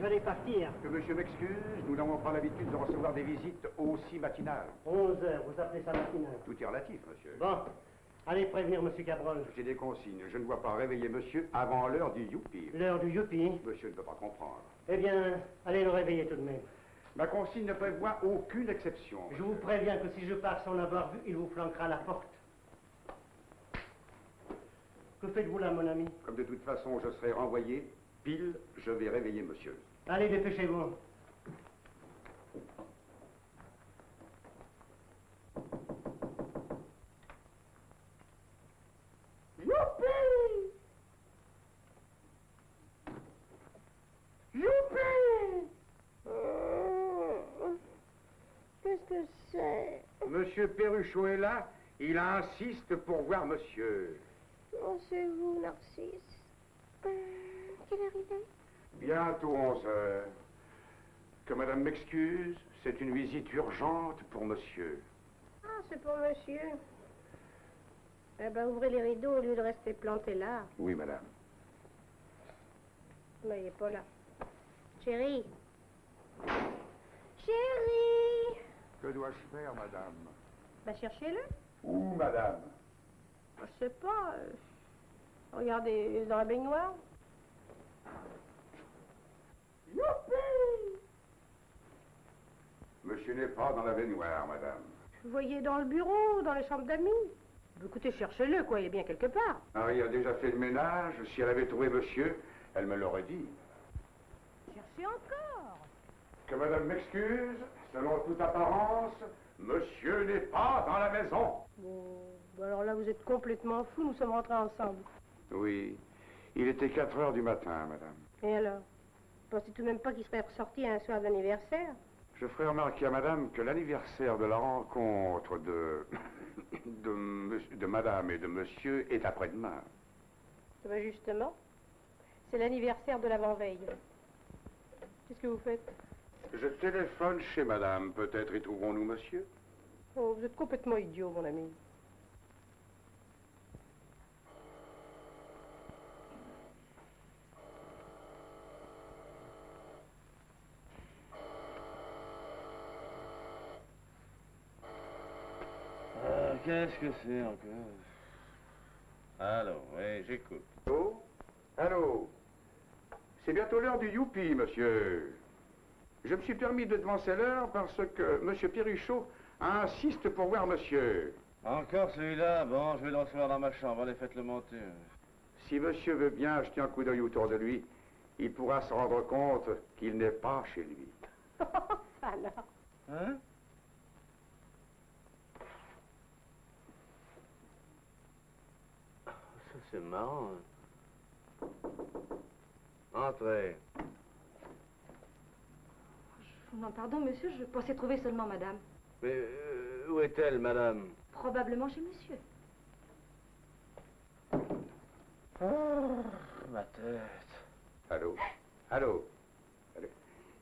fallait partir. Que monsieur m'excuse, nous n'avons pas l'habitude de recevoir des visites aussi matinales. 11 heures, vous appelez ça matinale? Tout est relatif, monsieur. Bon, allez prévenir monsieur Cabrol. J'ai des consignes. Je ne dois pas réveiller monsieur avant l'heure du youpi. L'heure du youpi? Monsieur ne peut pas comprendre. Eh bien, allez le réveiller tout de même. Ma consigne ne prévoit aucune exception. Je vous préviens que si je pars sans l'avoir vu, il vous flanquera la porte. Que faites-vous là, mon ami? Comme de toute façon, je serai renvoyé, pile, je vais réveiller monsieur. Allez, dépêchez-vous. Youpi! Youpi! Qu'est-ce que c'est? Monsieur Perruchot est là. Il insiste pour voir monsieur. Oh, c'est vous, Narcisse. Quelle heure il est? Bientôt 11 heures. Que madame m'excuse, c'est une visite urgente pour monsieur. Ah, c'est pour monsieur. Eh ben, ouvrez les rideaux au lieu de rester planté là. Oui, madame. Mais il n'est pas là. Chérie. Chérie. Que dois-je faire, madame? Ben, cherchez-le. Où, madame? Je sais pas. Regardez, dans la baignoire. Youpi! Monsieur n'est pas dans la baignoire, madame. Vous voyez dans le bureau, dans les chambres d'amis. Écoutez, cherchez-le, quoi, il est bien quelque part. Harry a déjà fait le ménage. Si elle avait trouvé monsieur, elle me l'aurait dit. Cherchez encore. Que madame m'excuse, selon toute apparence, monsieur n'est pas dans la maison. Bon, alors là, vous êtes complètement fou, nous sommes rentrés ensemble. Oui, il était 4 heures du matin, madame. Et alors? Vous pensez tout de même pas qu'il serait ressorti un soir d'anniversaire? Je ferai remarquer à madame que l'anniversaire de la rencontre de madame et de monsieur est après-demain. Ben justement, c'est l'anniversaire de l'avant-veille. Qu'est-ce que vous faites? Je téléphone chez madame. Peut-être y trouverons-nous monsieur? Oh, vous êtes complètement idiot, mon ami. Qu'est-ce que c'est encore? Allô, oui, j'écoute. Allô? Allô? C'est bientôt l'heure du youpi, monsieur. Je me suis permis de devancer l'heure parce que monsieur Perruchot insiste pour voir monsieur. Encore celui-là? Bon, je vais le recevoir dans ma chambre. Allez, faites-le monter. Si monsieur veut bien jeter un coup d'œil autour de lui, il pourra se rendre compte qu'il n'est pas chez lui. Alors. Hein? Ça, c'est marrant. Hein? Entrez. Non, pardon, monsieur, je pensais trouver seulement madame. Mais où est-elle, madame? Probablement chez monsieur. Oh, ma tête. Allô? Allô? Allô?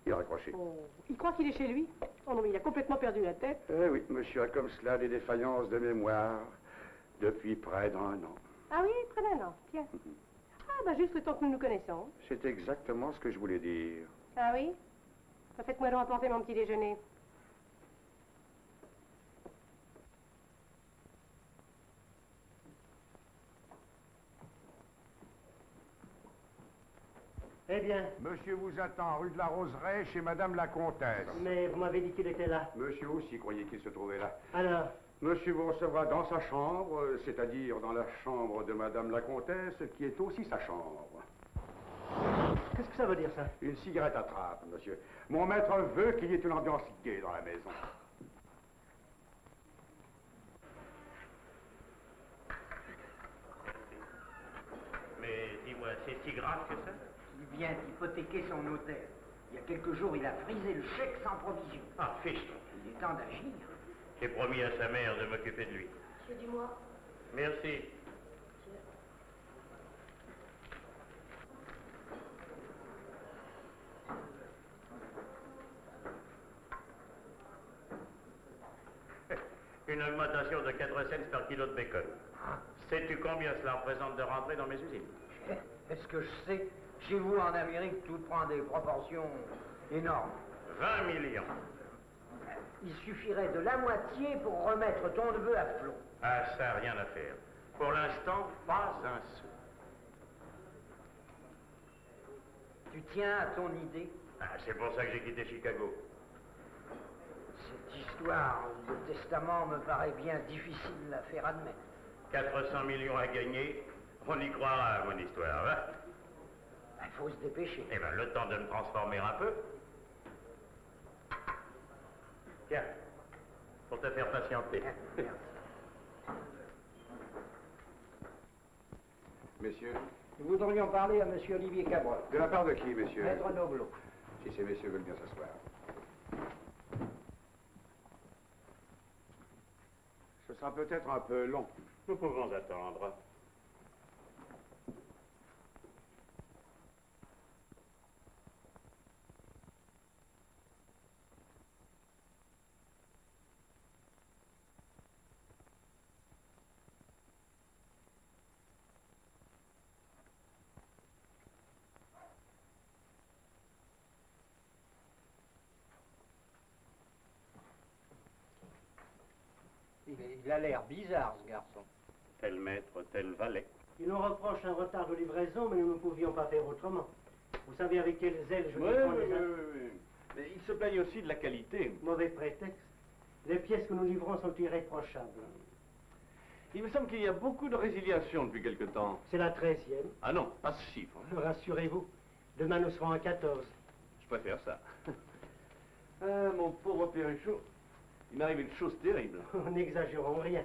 Il a raccroché. Oh, il croit qu'il est chez lui? Oh non, mais il a complètement perdu la tête. Eh oui, monsieur a comme cela des défaillances de mémoire depuis près d'1 an. Ah oui, près d'un an, tiens. Ah, bah juste le temps que nous nous connaissons. C'est exactement ce que je voulais dire. Ah oui? Bah, faites-moi donc apporter mon petit déjeuner. Eh bien, Monsieur vous attend rue de la Roseraie chez madame la comtesse. mais vous m'avez dit qu'il était là. Monsieur aussi croyait qu'il se trouvait là. Alors, Monsieur vous recevra dans sa chambre, c'est-à-dire dans la chambre de madame la comtesse, qui est aussi sa chambre. qu'est-ce que ça veut dire, ça? Une cigarette à trappe, monsieur. Mon maître veut qu'il y ait une ambiance gaie dans la maison. Mais dis-moi, c'est si grave que ça? Il vient d'hypothéquer son hôtel. Il y a quelques jours, il a frisé le chèque sans provision. Ah, fiche. Il est temps d'agir. J'ai promis à sa mère de m'occuper de lui. Monsieur Dumois. Merci. Une augmentation de 4 cents par kilo de bacon. Sais-tu combien cela représente de rentrée dans mes usines? Est-ce que je sais? Chez vous, en Amérique, tout prend des proportions énormes. 20 millions. Il suffirait de la moitié pour remettre ton neveu à flot. Ah, ça, rien à faire. Pour l'instant, pas un sou. Tu tiens à ton idée? Ah, c'est pour ça que j'ai quitté Chicago. Cette histoire de testament me paraît bien difficile à faire admettre. 400 millions à gagner, on y croira à mon histoire, va. Il faut se dépêcher. Eh bien, le temps de me transformer un peu. Tiens, pour te faire patienter. Messieurs, Nous voudrions parler à monsieur Olivier Cabrol. de la part de qui, messieurs? Maître Noblot. Si ces messieurs veulent bien s'asseoir. Ce sera peut-être un peu long. Nous pouvons attendre. Il a l'air bizarre, ce garçon. Tel maître, tel valet. Il nous reproche un retard de livraison, mais nous ne pouvions pas faire autrement. Vous savez avec quelles ailes je défends les oui. Mais il se plaigne aussi de la qualité. Mauvais prétexte. Les pièces que nous livrons sont irréprochables. Il me semble qu'il y a beaucoup de résiliation depuis quelque temps. C'est la 13e. Ah non, pas ce chiffre. Rassurez-vous, demain nous serons à 14. Je préfère ça. Ah, mon pauvre Perruchot, il m'arrive une chose terrible. N'exagérons rien.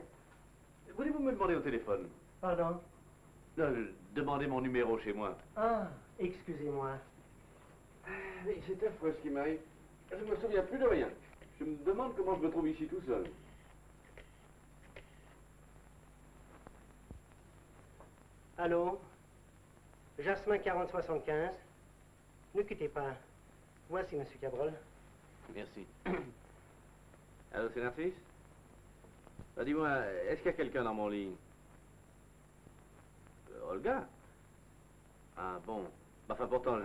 Voulez-vous me demander au téléphone? Pardon? Demandez mon numéro chez moi. Ah, excusez-moi. Mais c'est affreux ce qui m'arrive. Je ne me souviens plus de rien. Je me demande comment je me trouve ici tout seul. Allô? Jasmin 4075. Ne quittez pas. Voici, monsieur Cabrol. Merci. Allô, c'est Narcisse? Dis-moi, est-ce qu'il y a quelqu'un dans mon lit? Olga? Ah bon. Enfin, pourtant,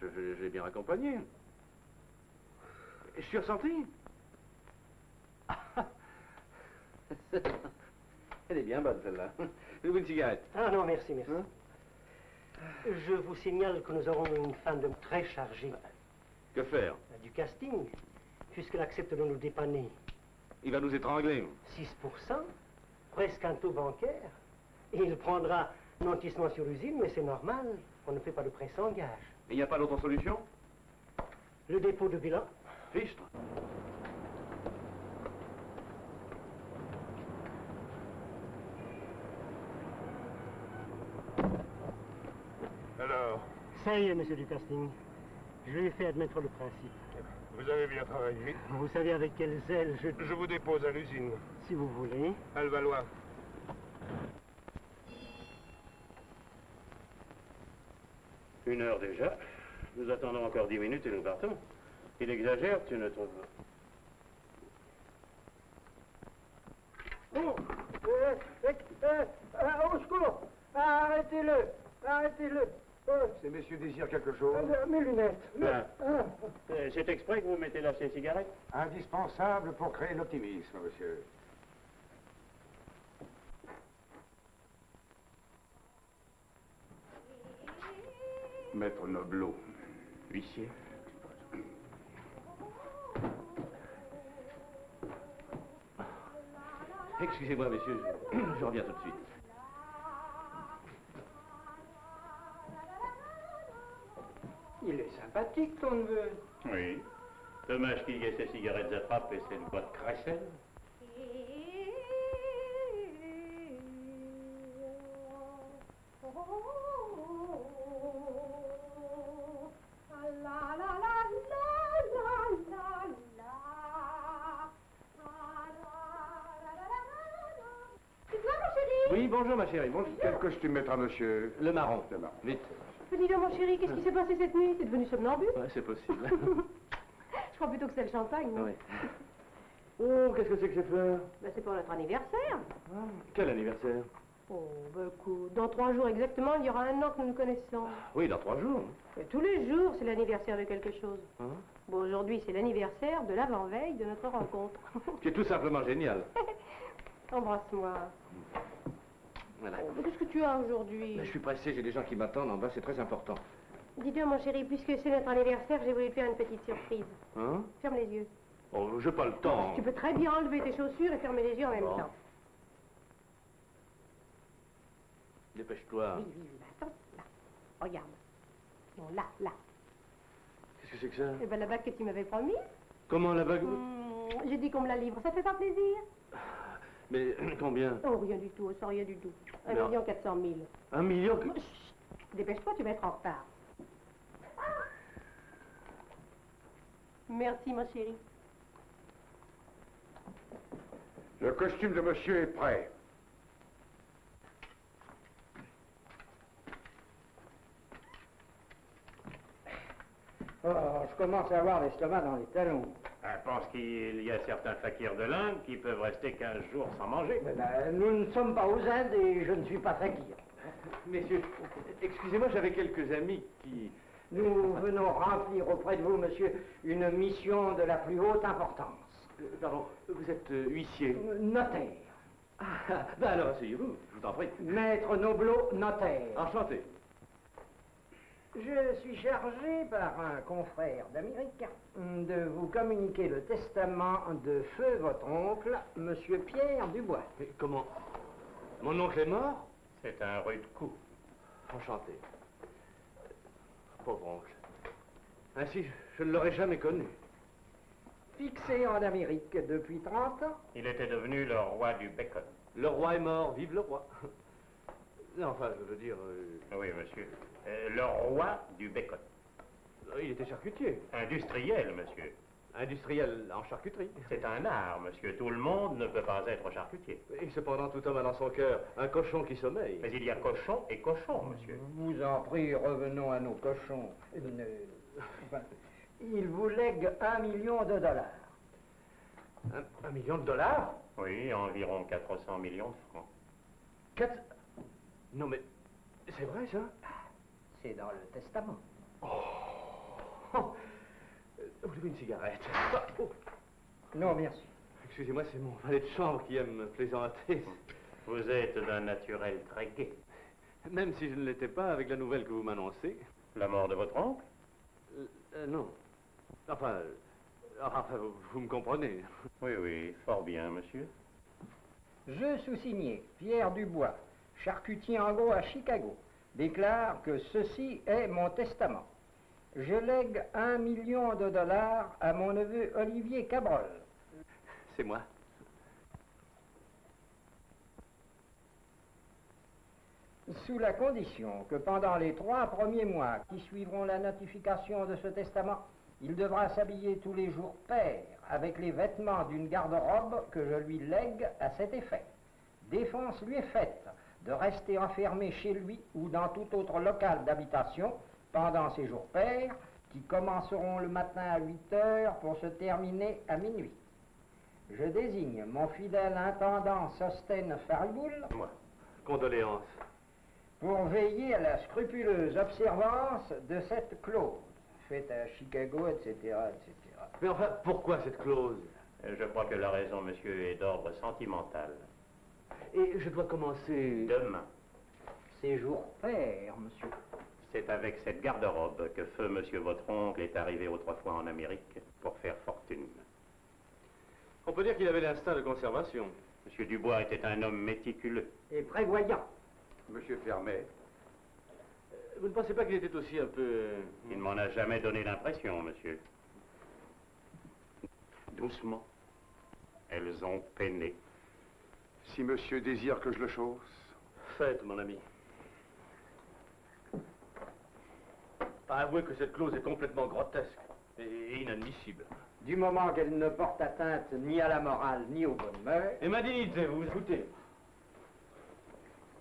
je l'ai bien raccompagnée. Je suis ressenti. Elle est bien bonne, celle-là. Vous une cigarette? Ah non, merci, merci. Hein? Je vous signale que nous aurons une fin de très chargée. Que faire? Du casting, puisqu'elle accepte de nous dépanner. Il va nous étrangler. 6%, presque un taux bancaire. Et il prendra nantissement sur usine, mais c'est normal. On ne fait pas de prêt sans gage. Il n'y a pas d'autre solution? Le dépôt de bilan. Fichtre. Alors, Ça y est, monsieur du casting. Je lui ai fait admettre le principe. vous avez bien travaillé. Vous savez avec quelles ailes Je vous dépose à l'usine. si vous voulez. À Levallois. Une heure déjà. Nous attendons encore 10 minutes et nous partons. Il exagère, tu ne trouves pas? Oh, au secours! Arrêtez-le! Arrêtez-le! Ces messieurs désirent quelque chose? Mes lunettes! C'est exprès que vous mettez là ces cigarettes? Indispensable pour créer l'optimisme, monsieur. Maître Noblot. Huissier. Excusez-moi, messieurs, je reviens tout de suite. Il est sympathique, ton neveu. Oui. Dommage qu'il y ait ces cigarettes attrapes et cette boîte Cressel. Oui, bonjour, ma chérie, bonjour. Quel costume mettra monsieur? Le marron. Le marron. Vite. Dis donc, mon chéri, qu'est-ce qui s'est passé cette nuit? T'es devenu somnambule? Ouais, c'est possible. Je crois plutôt que c'est le champagne, non? Oui. Oh, qu'est-ce que c'est que ces fleurs? Ben, c'est pour notre anniversaire. Quel anniversaire? Oh, ben écoute, dans 3 jours exactement, il y aura 1 an que nous nous connaissons. Oui, dans 3 jours. Et tous les jours, c'est l'anniversaire de quelque chose. Hein? Bon, aujourd'hui, c'est l'anniversaire de l'avant-veille de notre rencontre. Tu es tout simplement génial. Embrasse-moi. Voilà. Oh, mais qu'est-ce que tu as aujourd'hui? Je suis pressé, j'ai des gens qui m'attendent en bas, c'est très important. Dis-donc, mon chéri, puisque c'est notre anniversaire, j'ai voulu te faire une petite surprise. Hein? Ferme les yeux. Oh, j'ai pas le temps. Tu peux très bien enlever tes chaussures et fermer les yeux en même Bon. temps. Dépêche-toi. Oui, oui, oui. Attends, là. Regarde. Non, là, là. Qu'est-ce que c'est que ça? Eh ben, la bague que tu m'avais promis. Comment la bague? J'ai dit qu'on me la livre. Ça te fait pas plaisir? Mais combien? Oh, rien du tout. Ça, rien du tout. 1 Non. 400 000. 1 million? Chut, dépêche-toi, tu vas être en retard. Merci, ma chérie. Le costume de monsieur est prêt. Oh, je commence à avoir l'estomac dans les talons. Je pense qu'il y a certains fakirs de l'Inde qui peuvent rester 15 jours sans manger. Nous ne sommes pas aux Indes et je ne suis pas fakir. Messieurs, excusez-moi, j'avais quelques amis qui... Nous venons remplir auprès de vous, monsieur, une mission de la plus haute importance. Pardon, vous êtes huissier? Notaire. Ah, ben alors asseyez-vous, je vous en prie. Maître Noblot, notaire. Enchanté. Je suis chargé par un confrère d'Amérique de vous communiquer le testament de feu votre oncle, monsieur Pierre Dubois. Mais comment? Mon oncle est mort? C'est un rude coup. Enchanté. Pauvre oncle. Ainsi, je ne l'aurais jamais connu. Fixé en Amérique depuis 30 ans, Il était devenu le roi du bacon. Le roi est mort, vive le roi. Non, enfin, je veux dire... Oui, monsieur. Le roi du bacon. il était charcutier. Industriel, monsieur. Industriel en charcuterie. C'est un art, monsieur. Tout le monde ne peut pas être charcutier. Et cependant, tout homme a dans son cœur un cochon qui sommeille. Mais il y a cochon et cochon, monsieur. vous en prie, revenons à nos cochons. Il vous lègue $1 million. 1 million de dollars? Oui, environ 400 millions de francs. 4... Non mais, c'est vrai ça? C'est dans le testament. Voulez-vous une cigarette? Non, merci. Excusez-moi, c'est mon valet de chambre qui aime me plaisanter. Vous êtes d'un naturel très gai. Même si je ne l'étais pas avec la nouvelle que vous m'annoncez. La mort de votre oncle? Non. Enfin, vous me comprenez. Oui, oui, fort bien, monsieur. Je sous-signé Pierre Dubois, charcutier en gros à Chicago, déclare que ceci est mon testament. Je lègue $1 million à mon neveu Olivier Cabrol. C'est moi. Sous la condition que pendant les 3 premiers mois qui suivront la notification de ce testament, il devra s'habiller tous les jours pair avec les vêtements d'une garde-robe que je lui lègue à cet effet. Défense lui est faite de rester enfermé chez lui ou dans tout autre local d'habitation pendant ces jours pairs qui commenceront le matin à 8 heures pour se terminer à minuit. Je désigne mon fidèle intendant Sostène Fariboul Moi. Condoléances. pour veiller à la scrupuleuse observance de cette clause, faite à Chicago, etc., etc. Mais enfin, pourquoi cette clause? Je crois que la raison, monsieur, est d'ordre sentimental. Et je dois commencer... Demain. Ces jours pairs, monsieur. C'est avec cette garde-robe que feu monsieur votre oncle est arrivé autrefois en Amérique pour faire fortune. On peut dire qu'il avait l'instinct de conservation. Monsieur Dubois était un homme méticuleux. Et prévoyant. Monsieur Fermet, Vous ne pensez pas qu'il était aussi un peu... Il ne m'en a jamais donné l'impression, monsieur. Doucement. Elles ont peiné. si monsieur désire que je le chausse. Faites, mon ami. Avouez que cette clause est complètement grotesque et inadmissible. Du moment qu'elle ne porte atteinte ni à la morale ni aux bonnes mœurs. Et ma dignité, vous vous foutez?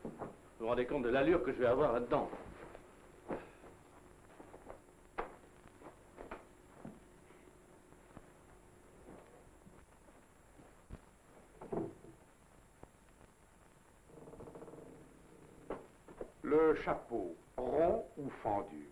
Vous vous rendez compte de l'allure que je vais avoir là-dedans? le chapeau, rond ou fendu?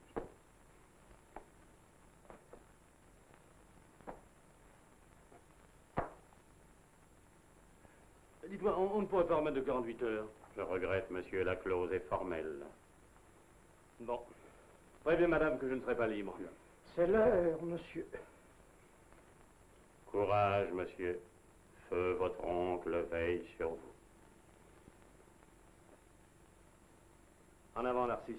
Dites-moi, on ne pourrait pas remettre de 48 heures. Je regrette, monsieur, la clause est formelle. Bon. Prévenez madame que je ne serai pas libre. C'est l'heure, monsieur. Courage, monsieur. Feu, votre oncle veille sur vous. En avant, Narcisse.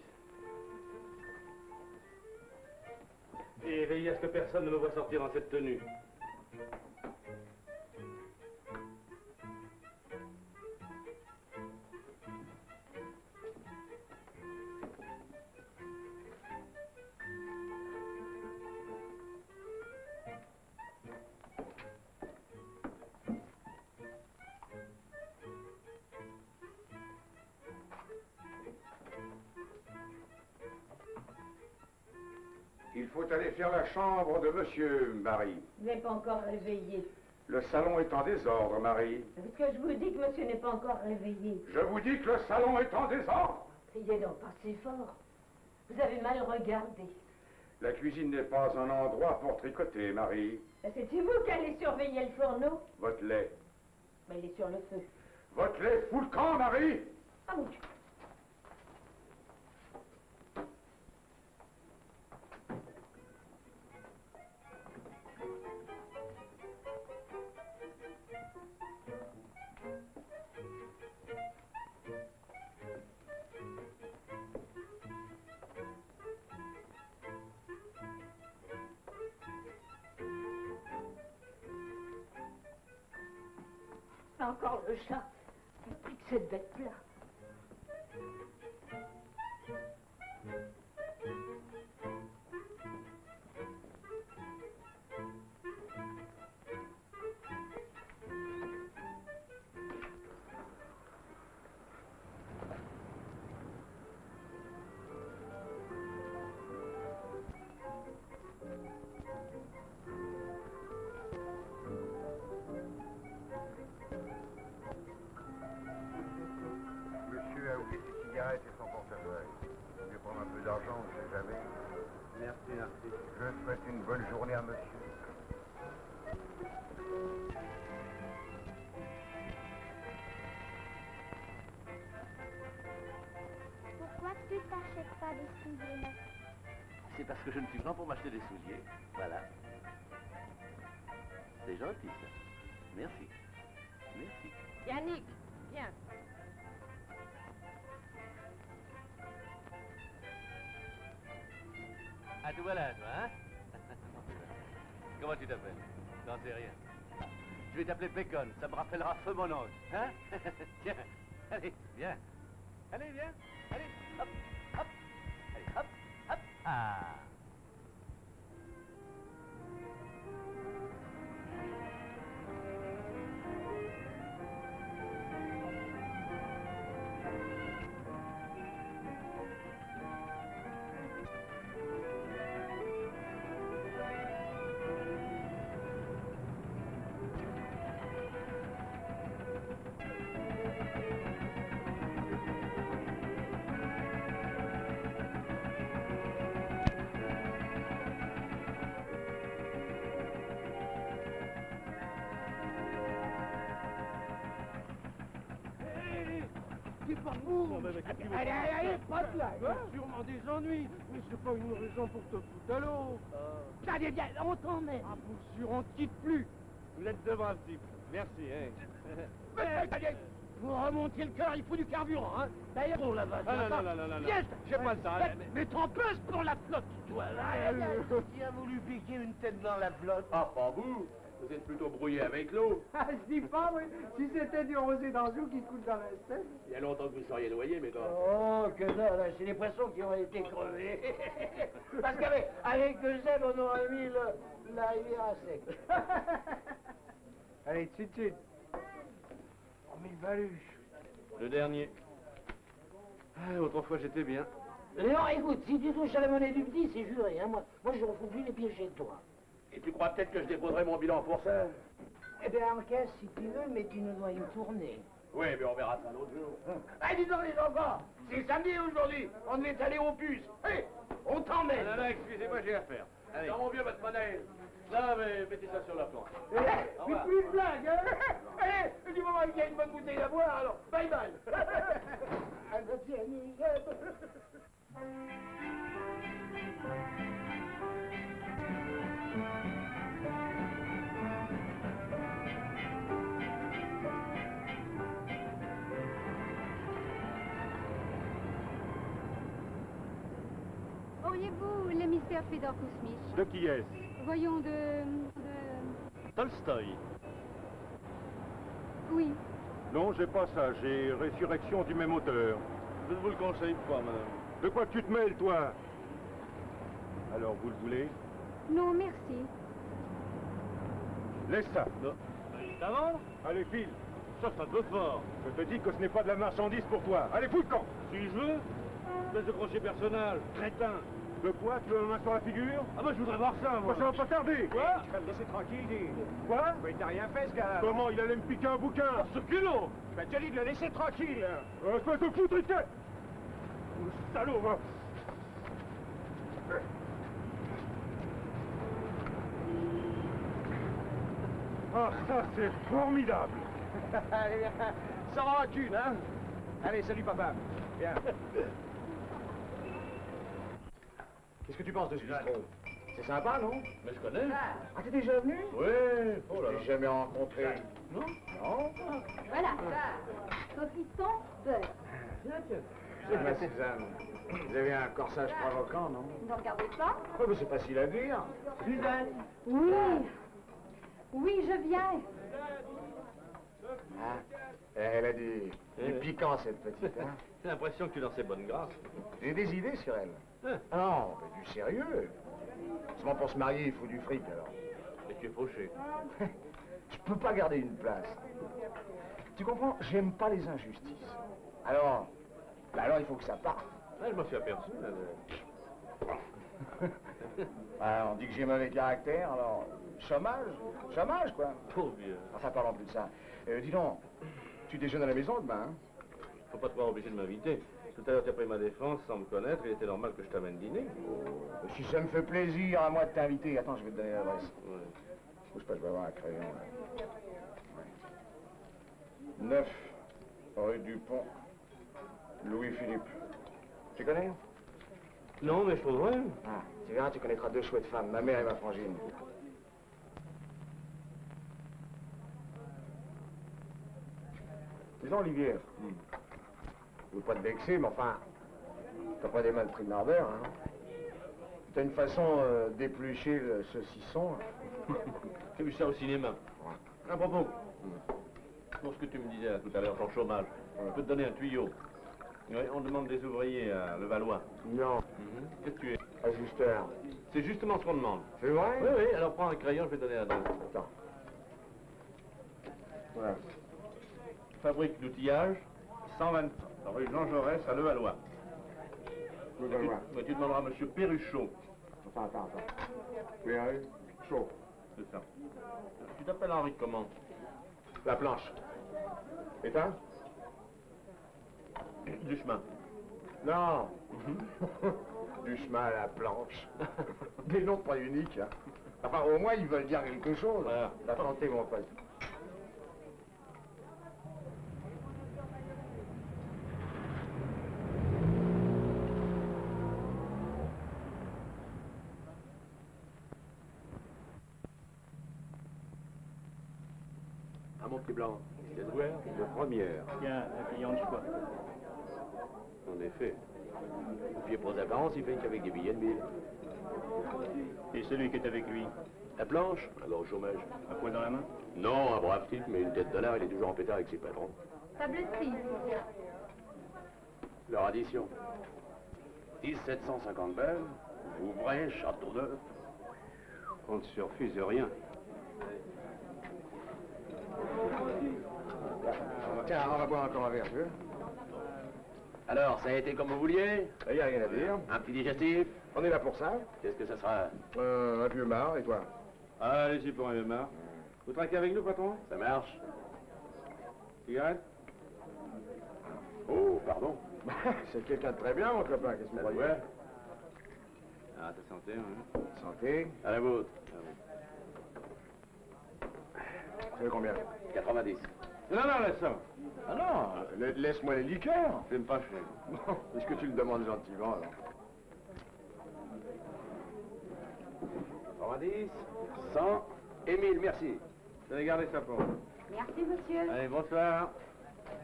Et veillez à ce que personne ne me voit sortir dans cette tenue. Il faut aller faire la chambre de monsieur, Marie. Vous n'êtes pas encore réveillé. Le salon est en désordre, Marie. Parce que je vous dis que monsieur n'est pas encore réveillé. Je vous dis que le salon est en désordre. Criez donc pas si fort. Vous avez mal regardé. La cuisine n'est pas un endroit pour tricoter, Marie. C'est vous qui allez surveiller le fourneau. Votre lait. Mais il est sur le feu. Votre lait fout le camp, Marie. Ah mon Dieu. Encore le chat. Il a pris que cette bête-là. Monsieur a oublié ses cigarettes et son portefeuille. Je vais prendre un peu d'argent, on ne sait jamais. Merci, merci. Je souhaite une bonne journée à monsieur. Pourquoi tu t'achètes pas des souliers neufs? C'est parce que je ne suis pas pour m'acheter des souliers. Voilà. C'est gentil, ça. Merci. Merci. Yannick, viens. Ah, tout voilà, toi, hein? Comment tu t'appelles? J'en sais rien. Je vais t'appeler Bacon, ça me rappellera feu mon oncle, hein? Tiens, allez, viens. Allez, viens. Allez, hop, hop. Allez, hop, hop. Ah. C'est pas vous. Allez, allez, pas de là. Sûrement des ennuis, mais c'est pas une raison pour te foutre à l'eau. Allez, bien, on t'emmène. Ah, pour sûr, on quitte plus. Vous êtes de braves types. Merci, hein. Allez, vous remontez le cœur, il faut du carburant, hein. D'ailleurs, on la va. Ah, non. Viens, j'ai pas le temps. mais t'en pèses pour la flotte, toi, là. Qui a voulu piquer une tête dans la flotte? Ah, pas vous. Vous êtes plutôt brouillé avec l'eau. Ah, je dis pas, oui. Si c'était du rosé d'Anjou qui coule dans la Seine. Il y a longtemps que vous seriez noyé, mais quoi. Oh, que dalle, c'est les poissons qui ont été crevés. Parce qu'avec Eusèbe, on aurait mis la rivière à sec. Allez, tout de suite. Oh, mille baluches. Le dernier. Ah, autrefois, j'étais bien. Léon, écoute, si tu touches à la monnaie du petit, c'est juré, hein. Moi, je refous plus les pieds chez toi. Et tu crois peut-être que je déposerai mon bilan pour ça? Eh bien, encaisse si tu veux, mais tu nous dois une tournée. Oui, mais on verra ça l'autre jour. Ah, dis donc, les enfants, c'est samedi aujourd'hui. On devait aller aux puces. Hé, on t'emmène. Non, non, excusez-moi, j'ai affaire. Allez. Dans mon vieux Batmanel. Non, mais mettez ça sur la planche. Mais plus de blague, hein. Allez, du moment qu'il y a une bonne bouteille à boire, alors, bye bye. Auriez-vous le mystère Fedor Kouzmich? De qui est-ce? Voyons, de... Tolstoï. Oui. Non, j'ai pas ça. J'ai Résurrection du même auteur. Je ne vous le conseille pas, madame. De quoi tu te mêles, toi? Alors, vous le voulez? Non, merci. Laisse ça. Non. C'est à vendre? Allez, file. Ça, c'est un peu fort. Je te dis que ce n'est pas de la marchandise pour toi. Allez, fous le camp. Si je veux, espèce de crochet personnel, crétin. De quoi? Tu veux ma main sur la figure? Ah bah je voudrais voir ça, moi. Ça va pas tarder. Quoi? Tu vas le laisser tranquille, dis. Quoi? Mais t'as rien fait, ce gars-là. Comment? Il allait me piquer un bouquin. Ce culot! Je te dis de le laisser tranquille. Espèce de foutre tête. Salaud, va. Ah, ça, c'est formidable. Allez, viens. Sans rancune, hein. Allez, salut, papa. Viens. Qu'est-ce que tu penses de ce bistrot? C'est sympa, non? Mais je connais. Ah, t'es déjà venu? Oui. Oh là là. Je t'ai jamais rencontré. Non? Non? Voilà. Saucisson, beurre. C'est ma Suzanne. Vous avez un corsage provoquant, non? Ne regardez pas. Oh, mais c'est facile à dire. Suzanne? Oui. Oui, je viens. Ah, elle a du piquant, cette petite, hein? J'ai l'impression que tu es dans ses bonnes grâces. J'ai des idées sur elle. Hein? Ah non, mais du sérieux. Seulement pour se marier, il faut du fric, alors. Et tu es fauché. Je peux pas garder une place. Tu comprends? J'aime pas les injustices. Alors, il faut que ça parte. Ah, je m'en suis aperçu, là. Ah, on dit que j'ai mauvais caractère, alors... Chômage? Chômage, quoi. Pauvre vieux. Enfin, parlons plus de ça. Dis donc, tu déjeunes à la maison demain, hein? Faut pas te voir obligé de m'inviter. Tout à l'heure, tu as pris ma défense sans me connaître. Il était normal que je t'amène dîner. Si ça me fait plaisir à moi de t'inviter, attends, je vais te donner l'adresse. Ouais. Bouge pas, je vais avoir un crayon. Là. 9 rue du Pont, Louis-Philippe. Tu connais? Non, mais je trouverai. Ah, tu verras, tu connaîtras deux chouettes femmes, ma mère et ma frangine. Dis donc, Olivier, je veux pas te vexer, mais enfin, t'as pas des mains de prix de l'ardeur, hein? T'as une façon d'éplucher le saucisson. J'ai vu ça au cinéma. À propos, pour ce que tu me disais là, tout à l'heure, ton chômage, je peux te donner un tuyau. Oui, on demande des ouvriers à Levallois. Non. Qu'est-ce que tu es? Ajusteur. C'est justement ce qu'on demande. C'est vrai? Oui, oui, alors prends un crayon, je vais te donner l'adresse. Attends. Voilà. Fabrique d'outillage, 123, rue Jean Jaurès à Levallois. Levallois. Tu demanderas à monsieur Perruchot. Attends. Perru, chaud. C'est ça. Tu t'appelles Henri comment? La planche. Éteins? Du chemin. Non. Du chemin à la planche. Des noms pas uniques, hein. Enfin, au moins, ils veulent dire quelque chose. Voilà. T'as tenté, mon pote. Ah, mon petit blanc, c'est de voir de première. Tiens, un client de choix. En effet. Et puis pour les apparences, il fait qu'avec des billets de 1000. Et celui qui est avec lui, La planche, alors au chômage. à quoi dans la main? Non, un brave type, mais une tête d'honneur, il est toujours en pétard avec ses patrons. Table 6. Leur addition. 1750 belles, Vouvray, Château d'Œuf. On ne se refuse rien. Tiens, on va boire encore un verre, tu veux? Alors, ça a été comme vous vouliez? Il n'y a rien à dire. Un petit digestif? On est là pour ça. Qu'est-ce que ça sera? Un vieux marre, et toi? Allez-y pour un vieux marre. Vous traquez avec nous, patron? Ça marche? Cigarette? Oh, pardon. C'est quelqu'un de très bien, mon copain, qu'est-ce que vous croyez? Ah, ta santé, hein? Santé. À la vôtre. Vous savez combien? 90. Non, non, laisse ça. Ah non, laisse-moi les liqueurs. J'aime pas cher. Bon, est-ce que tu le demandes gentiment, alors? 90, 100, et 1000, merci. Je vais garder ça pour vous. Merci, monsieur. Allez, bonsoir.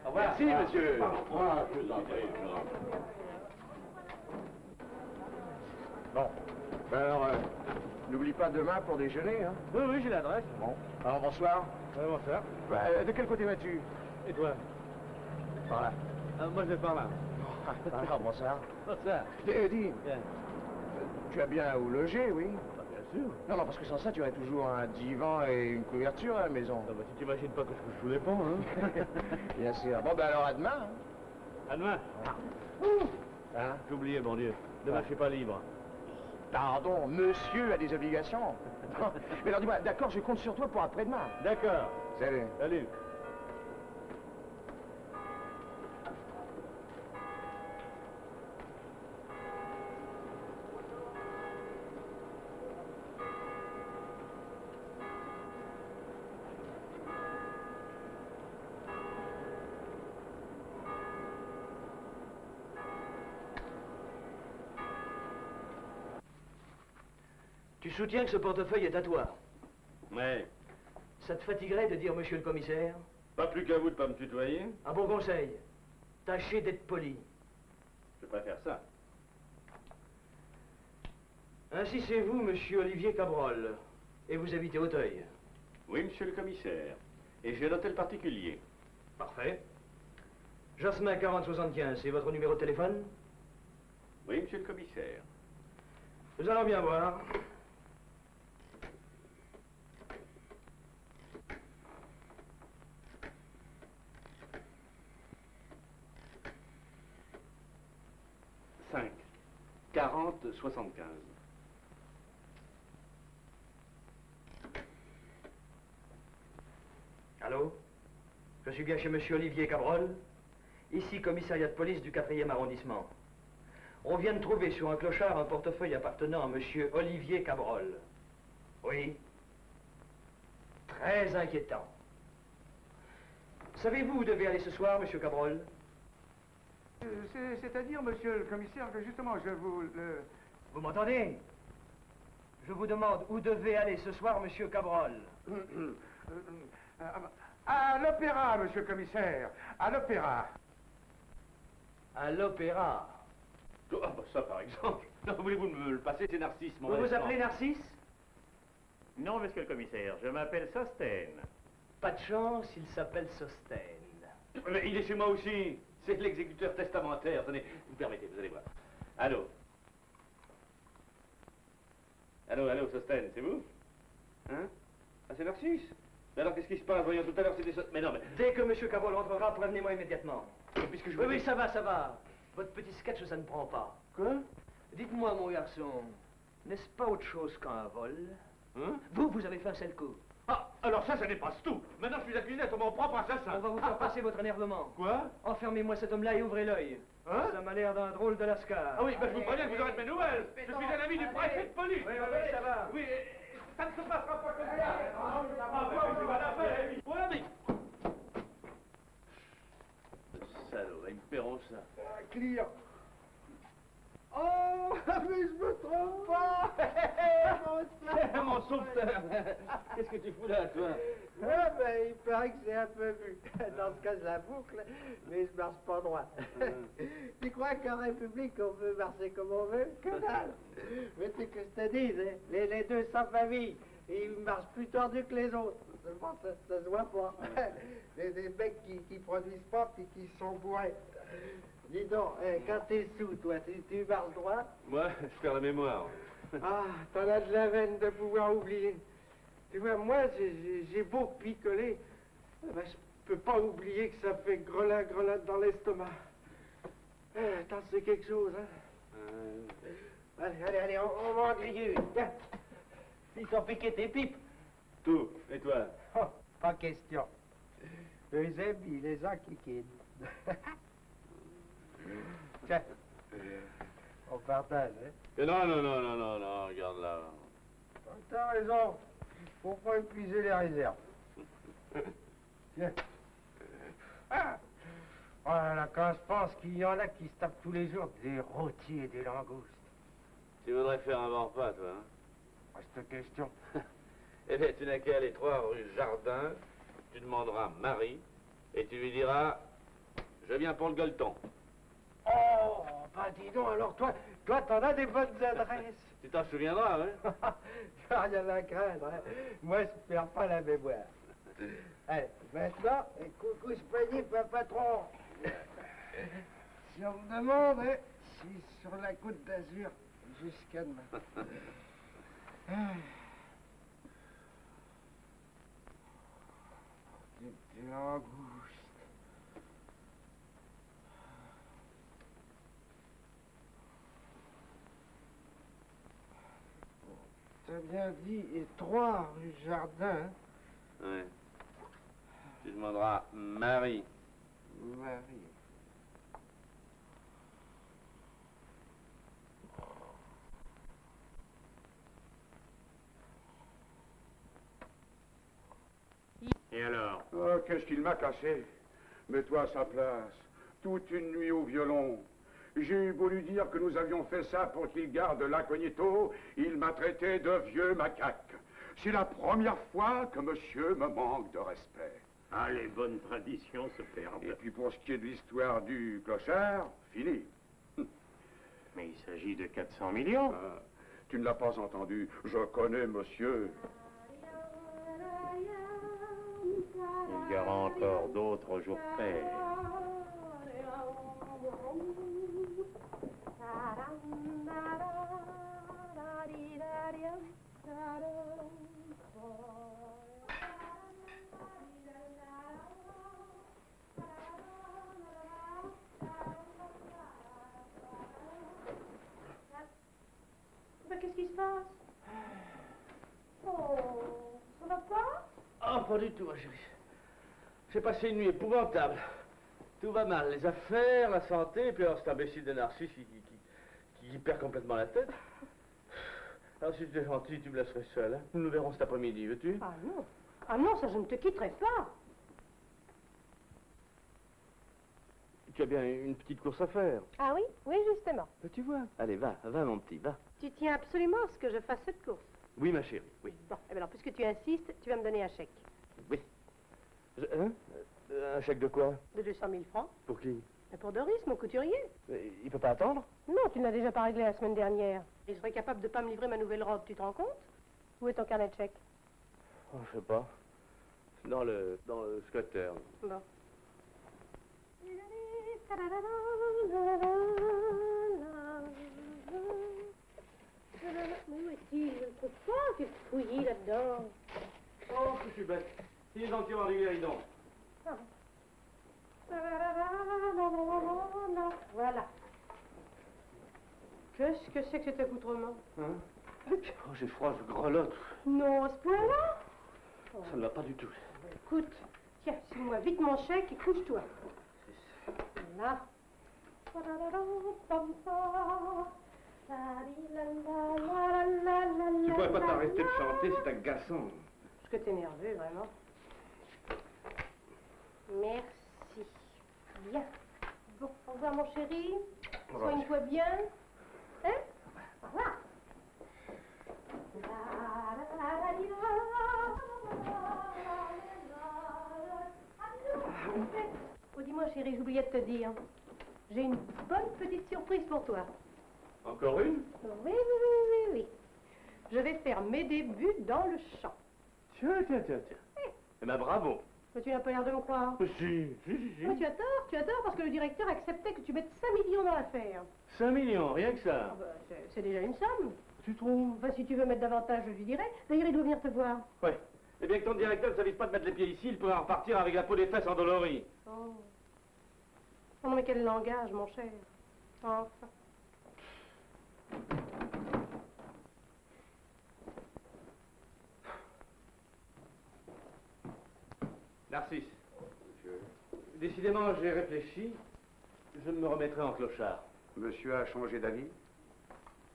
Au revoir. Merci, monsieur. Bon. Ben alors, n'oublie pas demain pour déjeuner, hein? Oui, oui, j'ai l'adresse. Bon. Alors, bonsoir. Oui, bonsoir. De quel côté vas-tu? Et toi? Par là. Moi, je vais par là. Alors, bonsoir. Bonsoir. Dis, Bien. tu as bien où loger, oui? Bien sûr. Non, non, parce que sans ça, tu aurais toujours un divan et une couverture à la maison. Non, bah, tu t'imagines pas que je couche sous les ponts, hein? Bien sûr. Bon, ben alors, à demain. Hein? À demain. Hein? J'ai oublié, mon Dieu. Demain, je suis pas libre. Pardon, monsieur a des obligations. Mais alors, dis-moi, d'accord, je compte sur toi pour après-demain. D'accord. Salut. Salut. Tu soutiens que ce portefeuille est à toi? Ouais. Ça te fatiguerait de dire monsieur le commissaire? Pas plus qu'à vous de pas me tutoyer. Un bon conseil. Tâchez d'être poli. Je préfère ça. Ainsi c'est vous, monsieur Olivier Cabrol. Et vous habitez Auteuil. Oui, monsieur le commissaire. Et j'ai l'hôtel particulier. Parfait. Jasmin 4075, c'est votre numéro de téléphone? Oui, monsieur le commissaire. Nous allons bien voir. « 5, 40, 75. Allô? Je suis bien chez monsieur Olivier Cabrol. Ici, commissariat de police du 4e arrondissement. On vient de trouver sur un clochard un portefeuille appartenant à monsieur Olivier Cabrol. Oui. Très inquiétant. Savez-vous où vous devez aller ce soir, monsieur Cabrol? C'est-à-dire, monsieur le commissaire, que justement, je vous le... Vous m'entendez? Je vous demande où devez aller ce soir, monsieur Cabrol. À l'opéra, monsieur le commissaire. À l'opéra. À l'opéra. Ah, bah ça, par exemple. Non, voulez-vous me le passer? C'est Narcisse, mon Vous vous restaurant. appelez Narcisse? Non, monsieur le commissaire, je m'appelle Sostène. Pas de chance, il s'appelle Sostène. Mais il est chez moi aussi. C'est l'exécuteur testamentaire. Tenez, vous permettez, vous allez voir. Allô? Allô, allô, Sostène, c'est vous? Hein? Ah, c'est Narcisse? Mais alors, qu'est-ce qui se passe? Voyons, tout à l'heure, c'était... Mais non, mais... Dès que monsieur Cabrol rentrera, prévenez-moi immédiatement. Puisque je Oui, vous oui, dis- ça va, ça va. Votre petit sketch, ça ne prend pas. Quoi? Dites-moi, mon garçon, n'est-ce pas autre chose qu'un vol? Hein? Vous avez fait un seul coup. Ah, alors ça dépasse tout. Maintenant, je suis accusé d'être mon propre assassin. On va vous faire passer votre énervement. Quoi? Enfermez-moi cet homme-là et ouvrez l'œil. Hein? Ça m'a l'air d'un drôle de lascar. Ah oui, ben je vous préviens que vous aurez de mes nouvelles. Je suis un ami du préfet de police. Oui, oui, ça va. Oui, ça ne se passera pas comme ça. Ah, moi, je vais la faire. Ouais, mais... Salaud, là, ils me paieront ça. Client. Oh, mais je me trompe pas. Mon sauveteur. Qu'est-ce que tu fous là, toi? Ah ben, il paraît que c'est un peu vu. Dans ce cas, je la boucle, mais je marche pas droit. Tu crois qu'en République, on peut marcher comme on veut? Que dalle! Mais c'est que je te dise, hein, les deux sans famille, ils marchent plus tordus que les autres. Seulement, ça se voit pas. Des mecs qui produisent pas puis qui sont bourrés. Dis donc, quand t'es sous, toi, tu marches droit? Moi, je perds la mémoire. Ah, t'en as de la veine de pouvoir oublier. Tu vois, moi, j'ai beau picoler, ben, je peux pas oublier que ça fait grelat dans l'estomac. T'en sais quelque chose, hein? Allez, on va en griller. Tiens, ils sont piqués tes pipes. Tout. Et toi? Oh, pas question. Eux aiment, ils les enquiquinent. Tiens, on partage, hein? Non, non, non, non, non, non, regarde là. T'as raison, faut pas épuiser les réserves. Tiens. Ah. Voilà, quand je pense qu'il y en a qui se tapent tous les jours des rôtis et des langoustes. Tu voudrais faire un bon repas, toi, hein? Reste question. Eh bien, tu n'as qu'à aller 3 rue Jardin, tu demanderas Marie, et tu lui diras, je viens pour le gueuleton. Oh, bah dis donc, alors toi t'en as des bonnes adresses. Tu t'en souviendras, hein? Rien à craindre, hein. Moi, je perds pas la mémoire. Allez, maintenant, coucou ce panier, patron. Si on me demande, hein, si sur la côte d'Azur, jusqu'à demain. Des langoustes. T'as bien dit, et 3 rue Jardin. Oui. Tu demanderas Marie. Marie. Et alors? Oh, qu'est-ce qu'il m'a cassé? Mets-toi à sa place. Toute une nuit au violon. J'ai eu beau lui dire que nous avions fait ça pour qu'il garde l'incognito, il m'a traité de vieux macaque. C'est la première fois que monsieur me manque de respect. Ah, les bonnes traditions se perdent. Et puis pour ce qui est de l'histoire du clochard, fini. Mais il s'agit de 400 millions. Ah, tu ne l'as pas entendu. Je connais monsieur. Il y aura encore d'autres jours pairs. Qu'est-ce qui se passe? Oh, ça va pas? Oh, pas du tout, ma chérie. J'ai passé une nuit épouvantable. Tout va mal, les affaires, la santé, et puis alors cet imbécile de Narcisse qui perd complètement la tête. Alors si tu es gentil, tu me laisserais seul, hein? Nous nous verrons cet après-midi, veux-tu? Ah non. Ah non, ça je ne te quitterai pas. Tu as bien une petite course à faire. Ah oui? Oui, justement. Tu vois. Allez, va, mon petit, va. Tu tiens absolument à ce que je fasse cette course. Oui, ma chérie, oui. Bon, eh bien alors, puisque tu insistes, tu vas me donner un chèque. Oui. Hein? Un chèque de quoi? De 200 000 francs. Pour qui? Mais pour Doris, mon couturier. Il peut pas attendre? Non, tu ne l'as déjà pas réglé la semaine dernière. Il serait capable de pas me livrer ma nouvelle robe, tu te rends compte? Où est ton carnet de chèques? Oh, je sais pas. Dans le squatter. Bon. Où est-il? Je ne trouve pas. Qu'est-ce que fouillis là-dedans? Oh, que je suis bête. Il est dans le tiroir du guéridon. Ah. Voilà. Qu'est-ce que c'est que cet accoutrement? Hein? Oh, j'ai froid, je grelotte. Non, à ce point-là? Ça ne va pas du tout. Écoute, tiens, signe-moi vite mon chèque et couche-toi. Là. Tu pourrais pas t'arrêter de chanter, c'est agaçant. Est-ce que t'es nerveux, vraiment? Merci. Bien. Bon, au revoir, mon chéri. Soigne-toi bien. Hein? Voilà. Oh, dis-moi, chérie, j'oubliais de te dire. J'ai une bonne petite surprise pour toi. Encore une? Oui. Je vais faire mes débuts dans le chant. Tiens. Eh ben, bravo. Mais tu n'as pas l'air de me croire. Si. Mais tu as tort, parce que le directeur acceptait que tu mettes 5 millions dans l'affaire. 5 millions, rien que ça. Ah bah, c'est déjà une somme. Tu trouves? Enfin, si tu veux mettre davantage, je lui dirai. D'ailleurs, il doit venir te voir. Ouais. Eh bien que ton directeur ne s'avise pas de mettre les pieds ici, il pourrait en repartir avec la peau des fesses endolorie. Oh. Oh non, mais quel langage, mon cher. Enfin. Narcisse. Décidément, j'ai réfléchi. Je me remettrai en clochard. Monsieur a changé d'avis?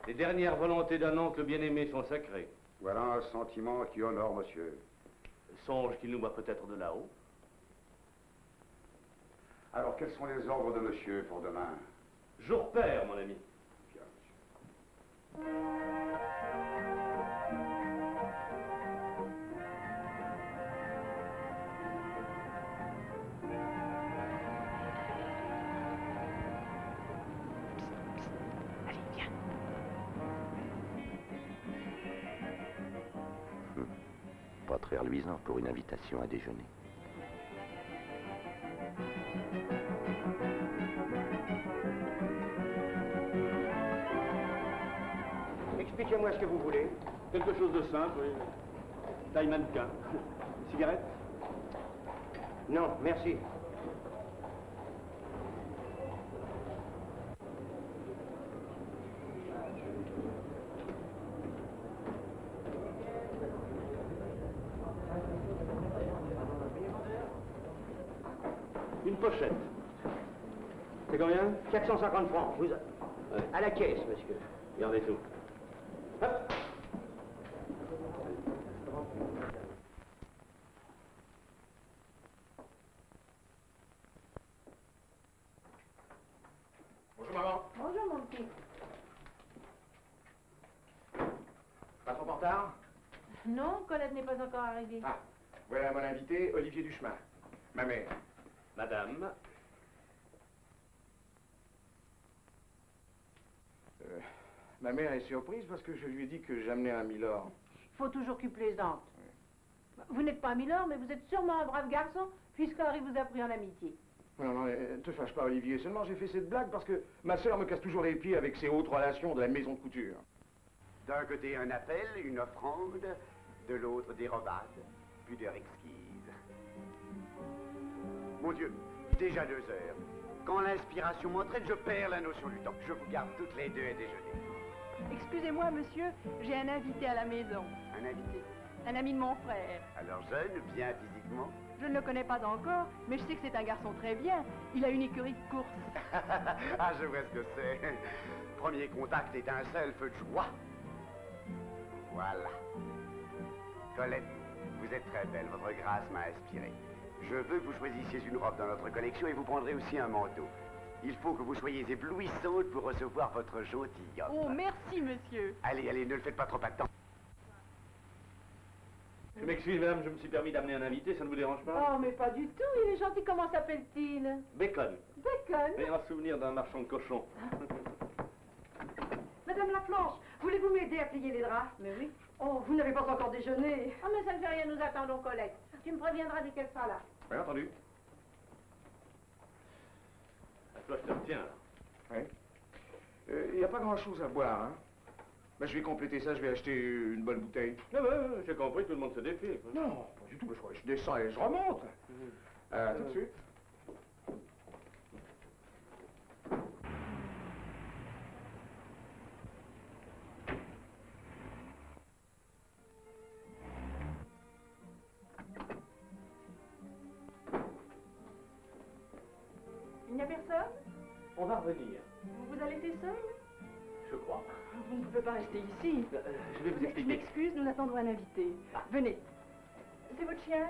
Les dernières volontés d'un oncle bien-aimé sont sacrées. Voilà un sentiment qui honore monsieur. Songe qu'il nous voit peut-être de là-haut. Alors, quels sont les ordres de monsieur pour demain? Jour pair, mon ami. Bien, monsieur. Pas très reluisant pour une invitation à déjeuner. Expliquez-moi ce que vous voulez. Quelque chose de simple, oui. Taille mannequin. Cigarette? Non, merci. Une pochette. C'est combien? 450 francs. Vous... Ouais. À la caisse, monsieur. Gardez tout. Hop. Bonjour, maman. Bonjour, mon petit. Pas trop en retard? Non, Colette n'est pas encore arrivée. Ah, voilà mon invité, Olivier Duchemin. Ma mère. Madame. Ma mère est surprise parce que je lui ai dit que j'amenais un milord. Il faut toujours qu'il plaisante. Vous n'êtes pas un milord, mais vous êtes sûrement un brave garçon, puisqu'Henri vous a pris en amitié. Non, non, ne te fâche pas, Olivier. Seulement, j'ai fait cette blague parce que ma sœur me casse toujours les pieds avec ses hautes relations de la maison de couture. D'un côté, un appel, une offrande, de l'autre, des robades, pudeur exquise. Mon Dieu, déjà 2 heures. Quand l'inspiration m'entraîne, je perds la notion du temps. Je vous garde toutes les deux à déjeuner. Excusez-moi, monsieur, j'ai un invité à la maison. Un invité? Un ami de mon frère. Alors jeune, bien physiquement? Je ne le connais pas encore, mais je sais que c'est un garçon très bien. Il a une écurie de course. Ah, je vois ce que c'est. Premier contact, étincelle, feu de joie. Voilà. Colette, vous êtes très belle, votre grâce m'a inspiré. Je veux que vous choisissiez une robe dans notre collection et vous prendrez aussi un manteau. Il faut que vous soyez éblouissante pour recevoir votre gentilhomme. Oh, merci, monsieur. Allez, allez, ne le faites pas trop attendre. Je m'excuse, madame, je me suis permis d'amener un invité, ça ne vous dérange pas? Oh, mais pas du tout, il est gentil. Comment s'appelle-t-il? Bacon. Bacon. Et en souvenir d'un marchand de cochons. Madame Laflanche, voulez-vous m'aider à plier les draps? Mais oui. Oh, vous n'avez pas encore déjeuné. Oh, mais ça ne fait rien, nous attendons Colette. Tu me préviendras dès qu'elle sera là. Oui, entendu. Toi, je te retiens. Oui. Il n'y a pas grand-chose à boire, hein? Ben, je vais compléter ça, je vais acheter une bonne bouteille. Ah ouais, j'ai compris, tout le monde se défile. Non, pas du tout. Je descends et je remonte. Tout de suite. Il n'y a personne? On va revenir. Vous vous a laissé seul? Je crois. Vous ne pouvez pas rester ici. Je vais vous Je expliquer. m'excuse, nous attendons un invité. Venez. C'est votre chien?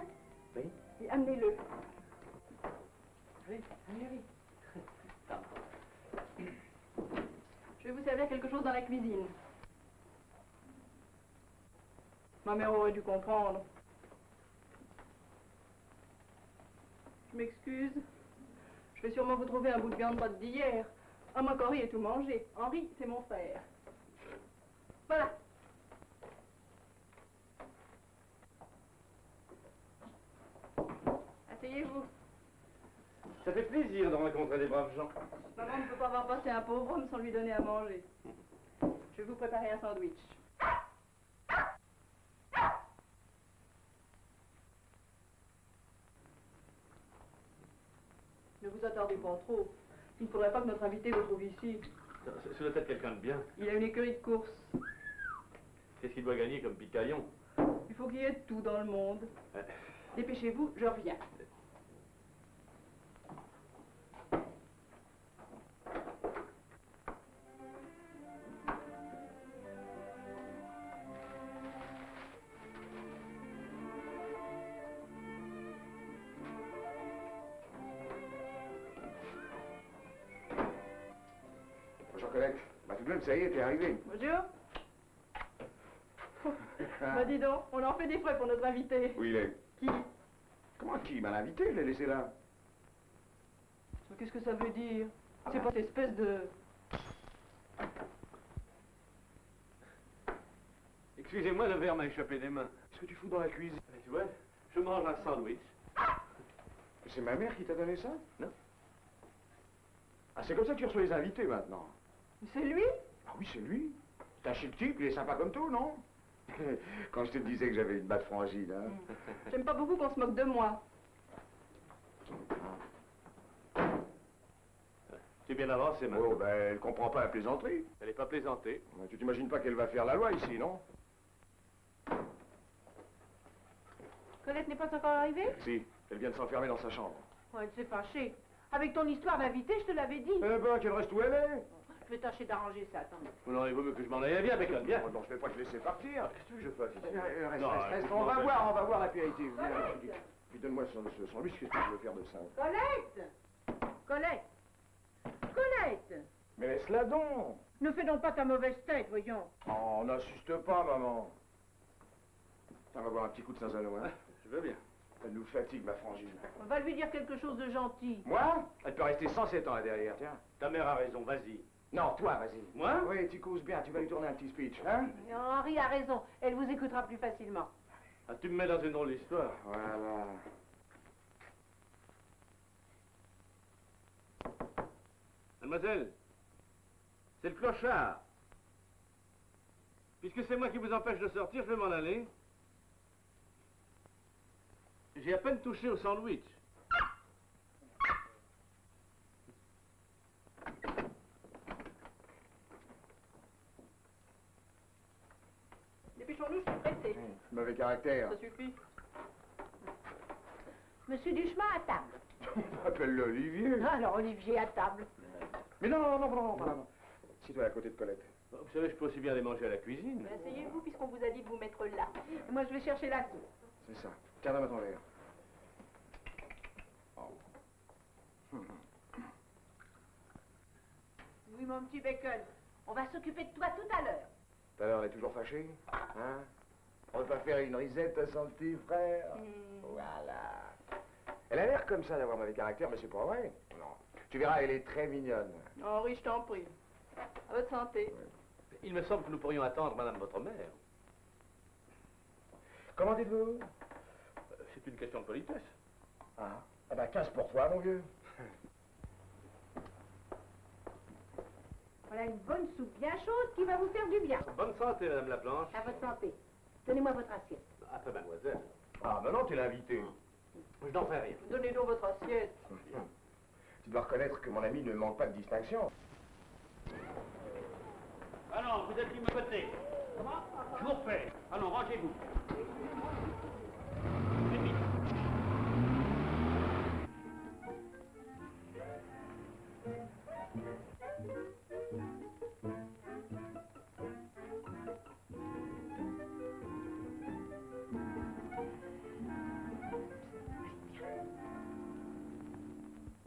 Oui. Et amenez-le. Allez, allez, allez. Je vais vous servir quelque chose dans la cuisine. Ma mère aurait dû comprendre. Je m'excuse. Je vais sûrement vous trouver un bout de viande droite d'hier. À moins qu'Henri ait tout mangé. Henri, c'est mon frère. Voilà. Asseyez-vous. Ça fait plaisir de rencontrer des braves gens. Maman ne peut pas voir passer un pauvre homme sans lui donner à manger. Je vais vous préparer un sandwich. Ne vous attardez pas trop. Il ne faudrait pas que notre invité vous trouve ici. Ce doit être quelqu'un de bien. Il a une écurie de course. Qu'est-ce qu'il doit gagner comme picaillon? Il faut qu'il y ait de tout dans le monde. Dépêchez-vous, je reviens. Colette. Bah, tout de même, ça y est, t'es arrivé. Bonjour. Bah dis donc, on en fait des frais pour notre invité. Où il est? Qui? Comment qui? Bah, l'invité, je l'ai laissé là. Qu'est-ce que ça veut dire? C'est pas cette espèce de... Excusez-moi, le verre m'a échappé des mains. Qu'est-ce que tu fous dans la cuisine? Tu vois, je mange un sandwich. C'est ma mère qui t'a donné ça? Non. Ah, c'est comme ça que tu reçois les invités maintenant? C'est lui? Ah oui, c'est lui. C'est un chic type, il est sympa comme tout, non? Quand je te disais que j'avais une batte frangine, hein? J'aime pas beaucoup qu'on se moque de moi. Tu es bien avancé, maintenant. Oh, ben, elle comprend pas la plaisanterie. Elle n'est pas plaisantée. Tu t'imagines pas qu'elle va faire la loi ici, non? Colette n'est pas encore arrivée? Si, elle vient de s'enfermer dans sa chambre. Oh, elle s'est fâchée. Avec ton histoire d'invité, je te l'avais dit. Eh ben, qu'elle reste où elle est. Je vais tâcher d'arranger ça, attendez. Non, il vaut mieux que je m'en aille. Viens, Bacon, viens. Non, je vais pas te laisser partir. Qu'est-ce que tu veux que je fasse ici? Reste, Non, on va voir l'apéritif. Puis donne-moi ce sandwich, qu'est-ce que je veux faire de ça? Colette! Colette! Mais laisse-la donc. Ne fais donc pas ta mauvaise tête, voyons. Oh, n'insiste pas, maman. On va boire un petit coup de Saint-Zalo, hein? Je veux bien. Elle nous fatigue, ma frangine. On va lui dire quelque chose de gentil. Moi? Elle peut rester 107 ans là derrière, tiens. Ta mère a raison, vas-y. Non, toi, vas-y. Moi? Oui, tu causes bien, tu vas lui tourner un petit speech, hein? Henri a raison, elle vous écoutera plus facilement. Ah, tu me mets dans une drôle d'histoire. Voilà. Mademoiselle, c'est le clochard. Puisque c'est moi qui vous empêche de sortir, je vais m'en aller. J'ai à peine touché au sandwich. Dépêchons-nous, je suis pressée. Mauvais caractère. Ça suffit. Monsieur Duchemin à table. Appelle-le Olivier. Alors, Olivier à table. Mais non. Sieds-toi à côté de Colette. Vous savez, je peux aussi bien les manger à la cuisine. Asseyez-vous puisqu'on vous a dit de vous mettre là. Et moi, je vais chercher la soupe. C'est ça. Tiens, donne-moi ton verre. Oui, mon petit Bacon, on va s'occuper de toi tout à l'heure. Tout à l'heure, elle est toujours fâchée? Hein? On va pas faire une risette à son petit frère? Voilà. Elle a l'air comme ça d'avoir mauvais caractère, mais c'est pas vrai. Non. Tu verras, elle est très mignonne. Henri, je t'en prie. À votre santé. Il me semble que nous pourrions attendre madame votre mère. Comment dites-vous? C'est une question de politesse. Ah, ah ben 15 pour toi, mon vieux. Voilà une bonne soupe bien chaude qui va vous faire du bien. Bonne santé, madame Laplanche. À votre santé. Donnez-moi votre assiette. Après, mademoiselle. Ah, maintenant, t'es l'invité. Je n'en fais rien. Donnez donc votre assiette. Tu dois reconnaître que mon ami ne manque pas de distinction. Ah non, vous êtes du même côté. Comment? Je vous refais. Ah non, rangez-vous. Vite, vite.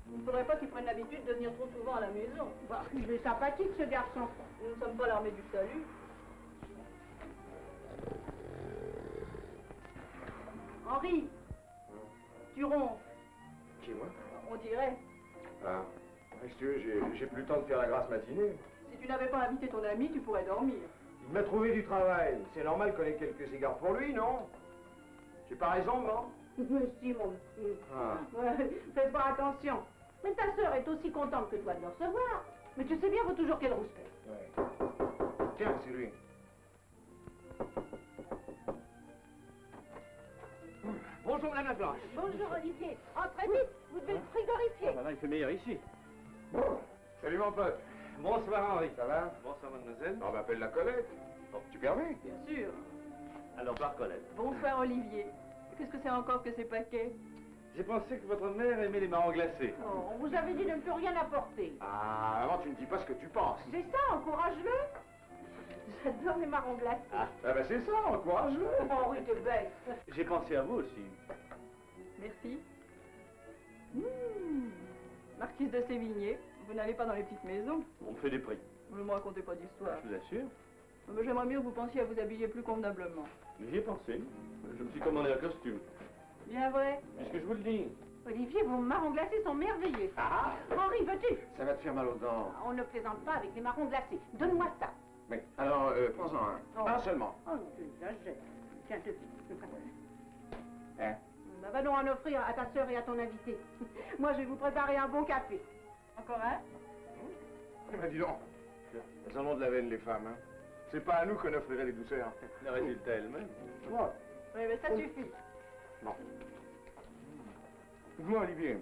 Il ne faudrait pas qu'il prenne l'habitude de venir trop souvent à la maison. Bah, il est sympathique, ce garçon. Nous ne sommes pas l'armée du salut. Henri, tu ronfles. Qui, moi? On dirait. Ah, si tu veux, j'ai plus le temps de faire la grasse matinée. Si tu n'avais pas invité ton ami, tu pourrais dormir. Il m'a trouvé du travail. C'est normal qu'on ait quelques égards pour lui, non? J'ai pas raison, non? Mais si, mon petit. Ah. Ouais, fais pas attention. Mais ta sœur est aussi contente que toi de le recevoir. Mais tu sais bien, faut toujours qu'elle rouspète. Ouais. Tiens, c'est lui. Bonjour, madame Laplanche. Bonjour, Olivier. Entrez vite, vous devez le frigorifier. Maintenant, il fait meilleur ici. Salut, mon pote. Bonsoir, Henri. Ça va? Bonsoir, mademoiselle. On m'appelle la Colette. Bon. Tu permets? Bien sûr. Alors, par Colette. Bonsoir, Olivier. Qu'est-ce que c'est encore que ces paquets? J'ai pensé que votre mère aimait les marrons glacés. Oh, on vous avait dit de ne plus rien apporter. Ah, maman, tu ne dis pas ce que tu penses. C'est ça, encourage-le. J'adore les marrons glacés. Ah ben c'est ça, encourage-le. Oh oui, t'es belle. J'ai pensé à vous aussi. Merci. Marquise de Sévigné, vous n'allez pas dans les petites maisons. On me fait des prix. Ne me racontez pas d'histoire. Je vous assure. Mais j'aimerais mieux que vous pensiez à vous habiller plus convenablement. J'y ai pensé. Je me suis commandé un costume. Bien vrai. Puisque je vous le dis. Olivier, vos marrons glacés sont merveilleux. Henri, veux-tu? Ça va te faire mal aux dents. On ne plaisante pas avec les marrons glacés. Donne-moi ça. Oui. Alors, prends-en un. Oh. Un seulement. Oh, tu exagères. Tiens, je te Hein? Bah, va donc en offrir à ta sœur et à ton invité. Moi, je vais vous préparer un bon café. Encore un? Eh ben, dis donc. Elles en ont de la veine, les femmes, hein. C'est pas à nous qu'on offrirait les douceurs. Le résultat elle-même. Ouais. Oui, mais ça suffit. Bon. Dis-moi, Olivier.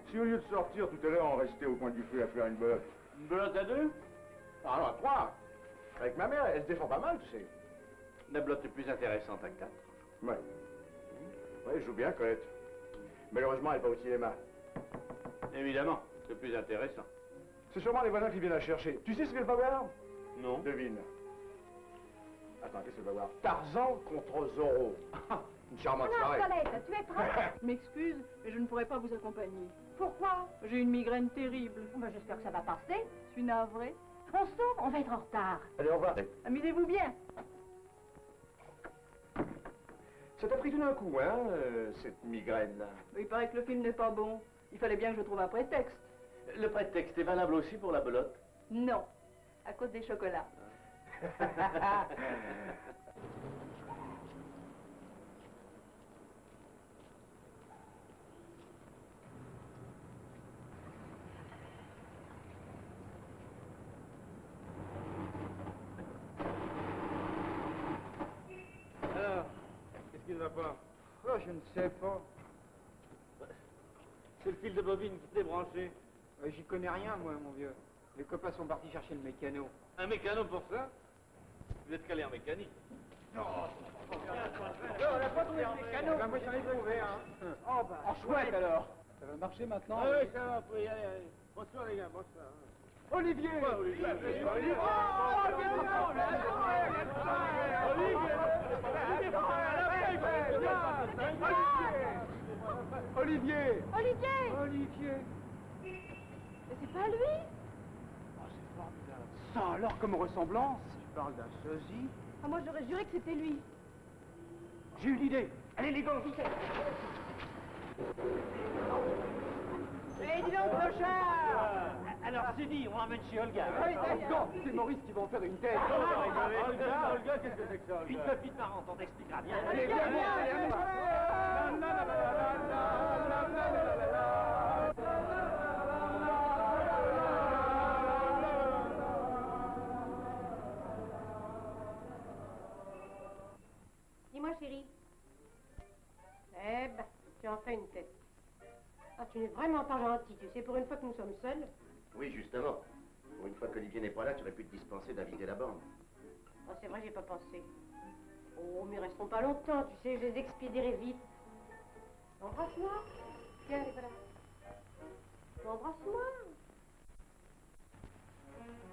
Si au lieu de sortir tout à l'heure, on restait au coin du feu à faire une belote. Une belote à deux? Ah non, à trois. Avec ma mère, elle se défend pas mal, tu sais. La belote est plus intéressante à quatre. Ouais. Ouais, je joue bien, Colette. Malheureusement, elle n'est pas au cinéma. Évidemment, c'est plus intéressant. C'est sûrement les voisins qui viennent la chercher. Tu sais ce qu'elle va voir? Non. Devine. Attends, qu'est-ce qu'elle va voir? Tarzan contre Zorro. Une charmante soirée. Colette, tu es prête? Je m'excuse, mais je ne pourrai pas vous accompagner. Pourquoi? J'ai une migraine terrible. Ben, j'espère que ça va passer. Je suis navrée. On sauve, on va être en retard. Allez, au revoir. Amusez-vous bien. Ça t'a pris tout d'un coup, hein, cette migraine-là. Il paraît que le film n'est pas bon. Il fallait bien que je trouve un prétexte. Le prétexte est valable aussi pour la belote? Non, à cause des chocolats. Alors, qu'est-ce qui ne va pas? Oh, je ne sais pas. C'est le fil de bobine qui t'est branché. J'y connais rien, moi, mon vieux. Les copains sont partis chercher le mécano. Un mécano pour ça? Vous êtes calé en mécanique. Non, on n'a pas trouvé le mécano. Ben, moi, j'en ai trouvé, hein. Oh, bah, en chouette, alors. Ça va marcher maintenant? Ah oui, ça va, allez, allez. Bonsoir, les gars, bonsoir. Olivier! Olivier! Olivier! Olivier! Mais c'est pas lui? Oh, c'est formidable. Ça alors, comme ressemblance? Tu parles d'un sosie? Ah, moi, j'aurais juré que c'était lui. J'ai une idée. Allez, les gars, vite! Eh, dis donc, clochard! Alors, c'est dit, on ramène chez Olga. Ah oui, non, c'est Maurice qui va en faire une tête. Olga, qu'est-ce que c'est que ça, Olga? Une petite marrante, on t'expliquera bien. Allez, viens, Dis-moi, chérie. Eh ben, tu en fais une tête. Ah, tu n'es vraiment pas gentil, tu sais, pour une fois que nous sommes seuls. Oui, justement. Pour une fois qu'Olivier n'est pas là, tu aurais pu te dispenser d'inviter la bande. Oh, c'est vrai, j'ai pas pensé. Oh, mais restons pas longtemps, tu sais, je les expédierai vite. Embrasse-moi. Tiens, allez, voilà. Embrasse-moi.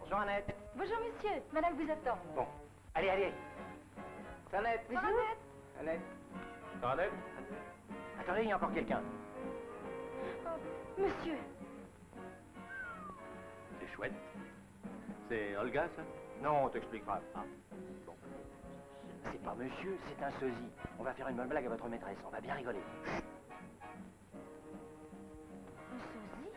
Bonjour, Annette. Bonjour, monsieur. Madame vous attend. Bon, allez, allez. C'est Annette. Bonjour, Annette. Annette. Annette? Attendez, il y a encore quelqu'un. Monsieur. C'est chouette. C'est Olga, ça? Non, on t'expliquera. Ah, bon. C'est pas monsieur, c'est un sosie. On va faire une bonne blague à votre maîtresse, on va bien rigoler. Un sosie?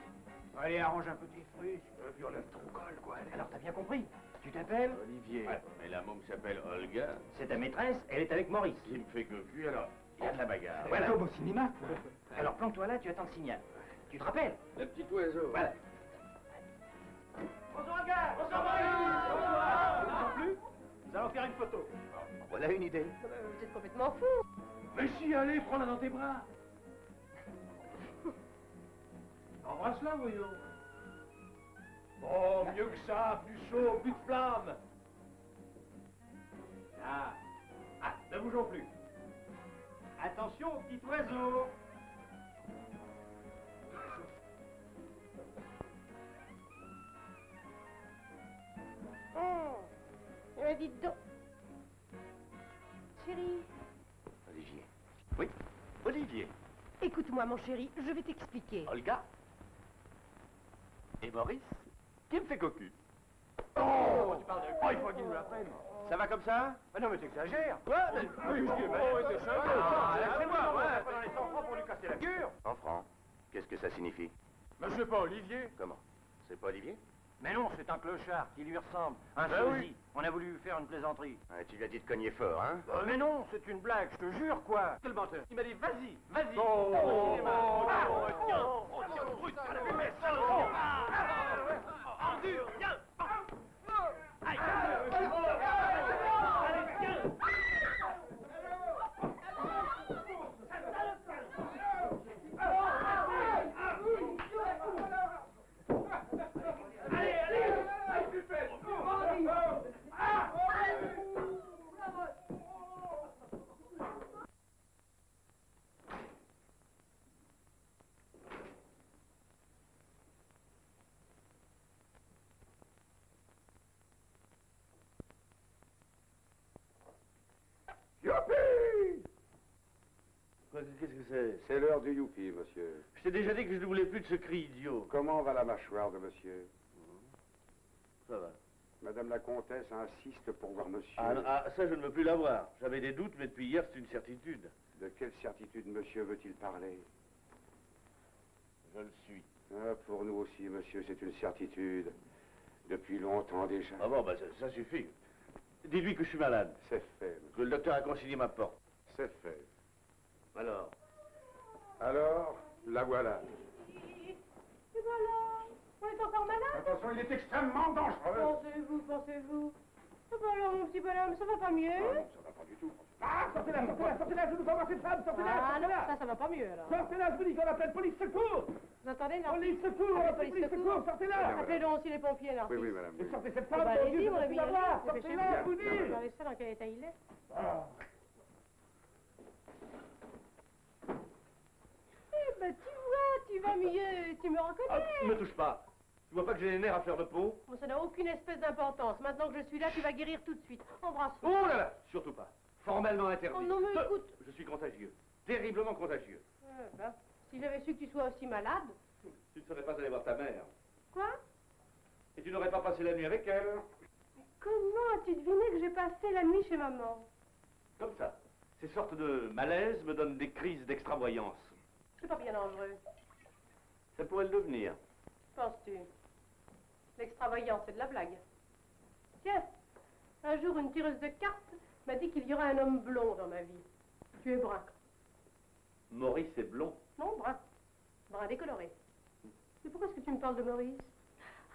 Allez, arrange un petit fruit. Puis on aime ton col, quoi. Alors, t'as bien compris? Tu t'appelles? Olivier. Ouais, mais la môme s'appelle Olga. C'est ta maîtresse, elle est avec Maurice. Il me fait cocu, alors il y a de la bagarre. Voilà. Comme au cinéma. Alors, planque-toi là, tu attends le signal. Tu te rappelles? Le petit oiseau. Voilà. Bonsoir, Olga. Bonsoir, Maurice. Bonsoir. Non plus? Nous allons faire une photo. Voilà une idée. Vous êtes complètement fou. Mais si, allez, prends-la dans tes bras. Embrasse-la, voyons. Oh, mieux que ça, plus chaud, plus de flamme. Ah, ne bougeons plus. Attention au petit oiseau. Dites donc. Chérie. Olivier. Oui, Olivier. Écoute-moi, mon chéri, je vais t'expliquer. Olga. Et Maurice. qui me fait cocu. Oh, tu parles de... Oh, il faut qu'il nous l'apprenne. Ça va comme ça? Ah non, mais t'exagères. Quoi? Oui, monsieur, laissez-moi, ouais, pendant les 100 francs pour lui casser la figure. 100 francs. Qu'est-ce que ça signifie? Mais c'est pas Olivier. Comment? C'est pas Olivier? Mais non, c'est un clochard qui lui ressemble. Un Ben sosie. oui. On a voulu lui faire une plaisanterie. Ouais, tu lui as dit de cogner fort, hein? Mais non, c'est une blague, je te jure, quoi. Quel menteur! Il m'a dit, vas-y, vas-y! Oh, tape au cinéma. tiens, tiens, brute, à la fumée, salaud! Dur, viens! Aïe! Allez, viens! Youpi! Qu'est-ce que c'est? C'est l'heure du youpi, monsieur. Je t'ai déjà dit que je ne voulais plus de ce cri idiot. Comment va la mâchoire de monsieur? Ça va. Madame la comtesse insiste pour voir monsieur. Ah, ça, je ne veux plus la voir. J'avais des doutes, mais depuis hier, c'est une certitude. De quelle certitude monsieur veut-il parler? Je le suis. Ah, pour nous aussi, monsieur, c'est une certitude. Depuis longtemps déjà. Ah bon, bah ça suffit. Dis-lui que je suis malade. C'est fait, monsieur. Que le docteur a consigné ma porte. C'est fait. Alors? Alors, la voilà. Et voilà, on est encore malade. Attention, il est extrêmement dangereux. Pensez-vous. Et voilà, mon petit bonhomme, ça va pas mieux? Ah non, ça va pas du tout. Ah, sortez-la, je vous envoie cette femme, sortez-la, Ah non, sortez-la. ça va pas mieux alors. Sortez-la, je vous dis qu'on appelle police secours. Vous entendez, non? Police secours, Appelez police secours, sortez-la. Appelez donc aussi les pompiers, là. Oui, oui, madame. Et sortez cette Ah femme, bah mon allez-y, Dieu, mon je ami, veux la voir, allez-y, sortez-la, je vous Vous dis. regardez ça dans quel état il est? Ah. Eh ben, tu vas mieux, tu me Ah, reconnais. ne me touche pas. Tu vois pas que j'ai les nerfs à fleur de peau? Bon, ça n'a aucune espèce d'importance. Maintenant que je suis là, tu vas guérir tout de suite. Embrasse-moi. Oh là là, surtout pas. Formellement interdit. Oh non, mais écoute. Je suis contagieux. Terriblement contagieux. Ben, si j'avais su que tu sois aussi malade. Tu ne serais pas allé voir ta mère. Quoi? Et tu n'aurais pas passé la nuit avec elle. Comment as-tu deviné que j'ai passé la nuit chez maman? Comme ça. Ces sortes de malaise me donnent des crises d'extravoyance. C'est pas bien dangereux. Ça pourrait le devenir. Penses-tu? L'extravoyance, c'est de la blague. Tiens, un jour, une tireuse de cartes m'a dit qu'il y aura un homme blond dans ma vie. Tu es brun. Maurice est blond. Non, brun. Brun décoloré. Mais pourquoi est-ce que tu me parles de Maurice?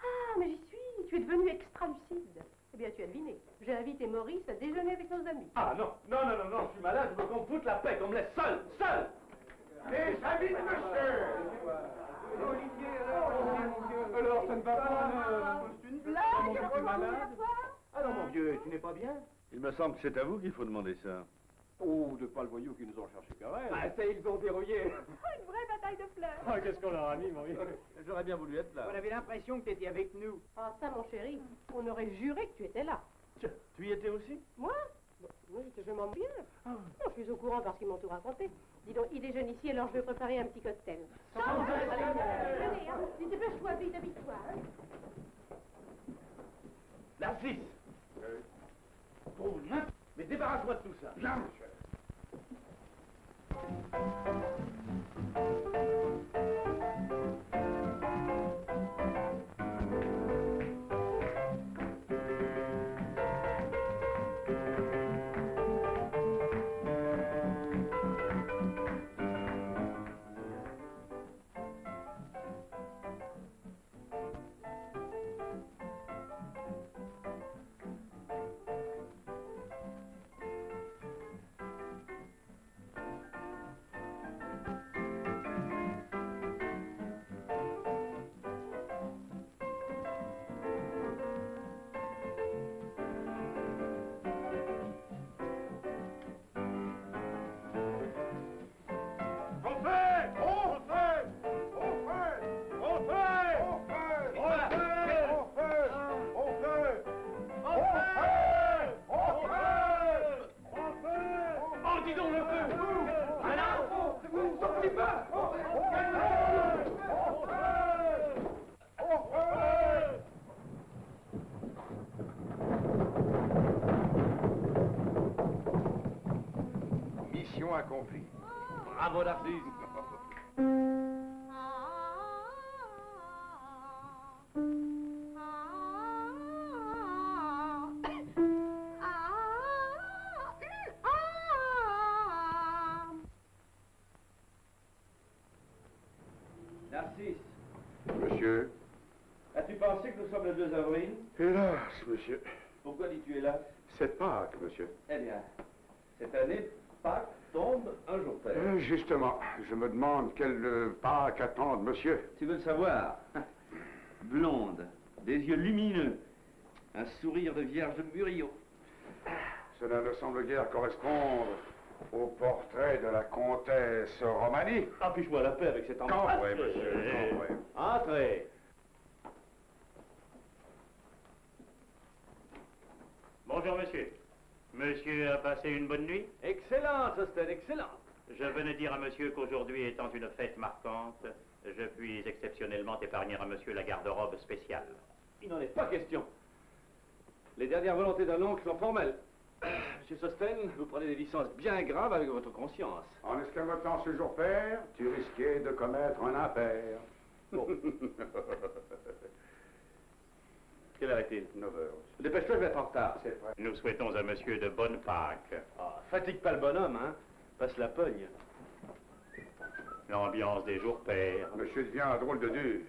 Ah, mais j'y suis. Tu es devenu extra-lucide. Eh bien, tu as deviné. J'ai invité Maurice à déjeuner avec nos amis. Ah non, je suis malade, je veux qu'on me foute la paix, qu'on me laisse seul. Les amis de monsieur! Alors, ça ne va pas, C'est une blague. Alors, mon vieux, tu n'es pas bien? Il me semble que c'est à vous qu'il faut demander ça. Oh, de pas le voyou qui nous ont cherché querelle. Ah, ça, ils ont dérouillé. Une vraie bataille de fleurs. Ah, qu'est-ce qu'on leur a mis, Maurice? J'aurais bien voulu être là. On avait l'impression que tu étais avec nous. Ah, ça, mon chéri, on aurait juré que tu étais là. Tiens, tu y étais aussi? Moi? Moi, je m'en bien. Non, je suis au courant parce qu'ils m'ont tout raconté. Dis donc, il déjeune ici, alors je vais préparer un petit cocktail. Venez, hein. Dis, dépêche-toi, vite, habille-toi. Hein. La 6. Trouve n'importe. Mais débarrasse-moi de tout ça. Bien, monsieur. accompli. Bravo, Narcisse. Narcisse, Monsieur? as-tu pensé que nous sommes le 2 avril? Hélas, monsieur. Pourquoi dis-tu hélas? C'est Pâques, monsieur. Eh bien, cette année, Pâques tombe un jour pair. Justement, je me demande quelle Pâques attendre, monsieur. Tu veux le savoir? Blonde, des yeux lumineux, un sourire de vierge de Murillo. Cela ne semble guère correspondre au portrait de la comtesse Romani. Affiche-moi la paix avec cet enfant. Cambré, monsieur, cambré. Entrez. Bonjour, monsieur. Monsieur a passé une bonne nuit? Excellente, Austin, excellente. Je venais dire à monsieur qu'aujourd'hui étant une fête marquante, je puis exceptionnellement épargner à monsieur la garde-robe spéciale. Il n'en est pas question. Les dernières volontés d'un oncle sont formelles. Monsieur Sosten, vous prenez des licences bien graves avec votre conscience. En escamotant ce jour pair, tu risquais de commettre un impair. Bon. Quelle heure est-il? 9 heures. Dépêche-toi, je vais être en retard. C'est vrai. Nous souhaitons à monsieur de bonnes Pâques. Ah, fatigue pas le bonhomme, hein. Passe la pogne. L'ambiance des jours pairs. Monsieur devient un drôle de dur.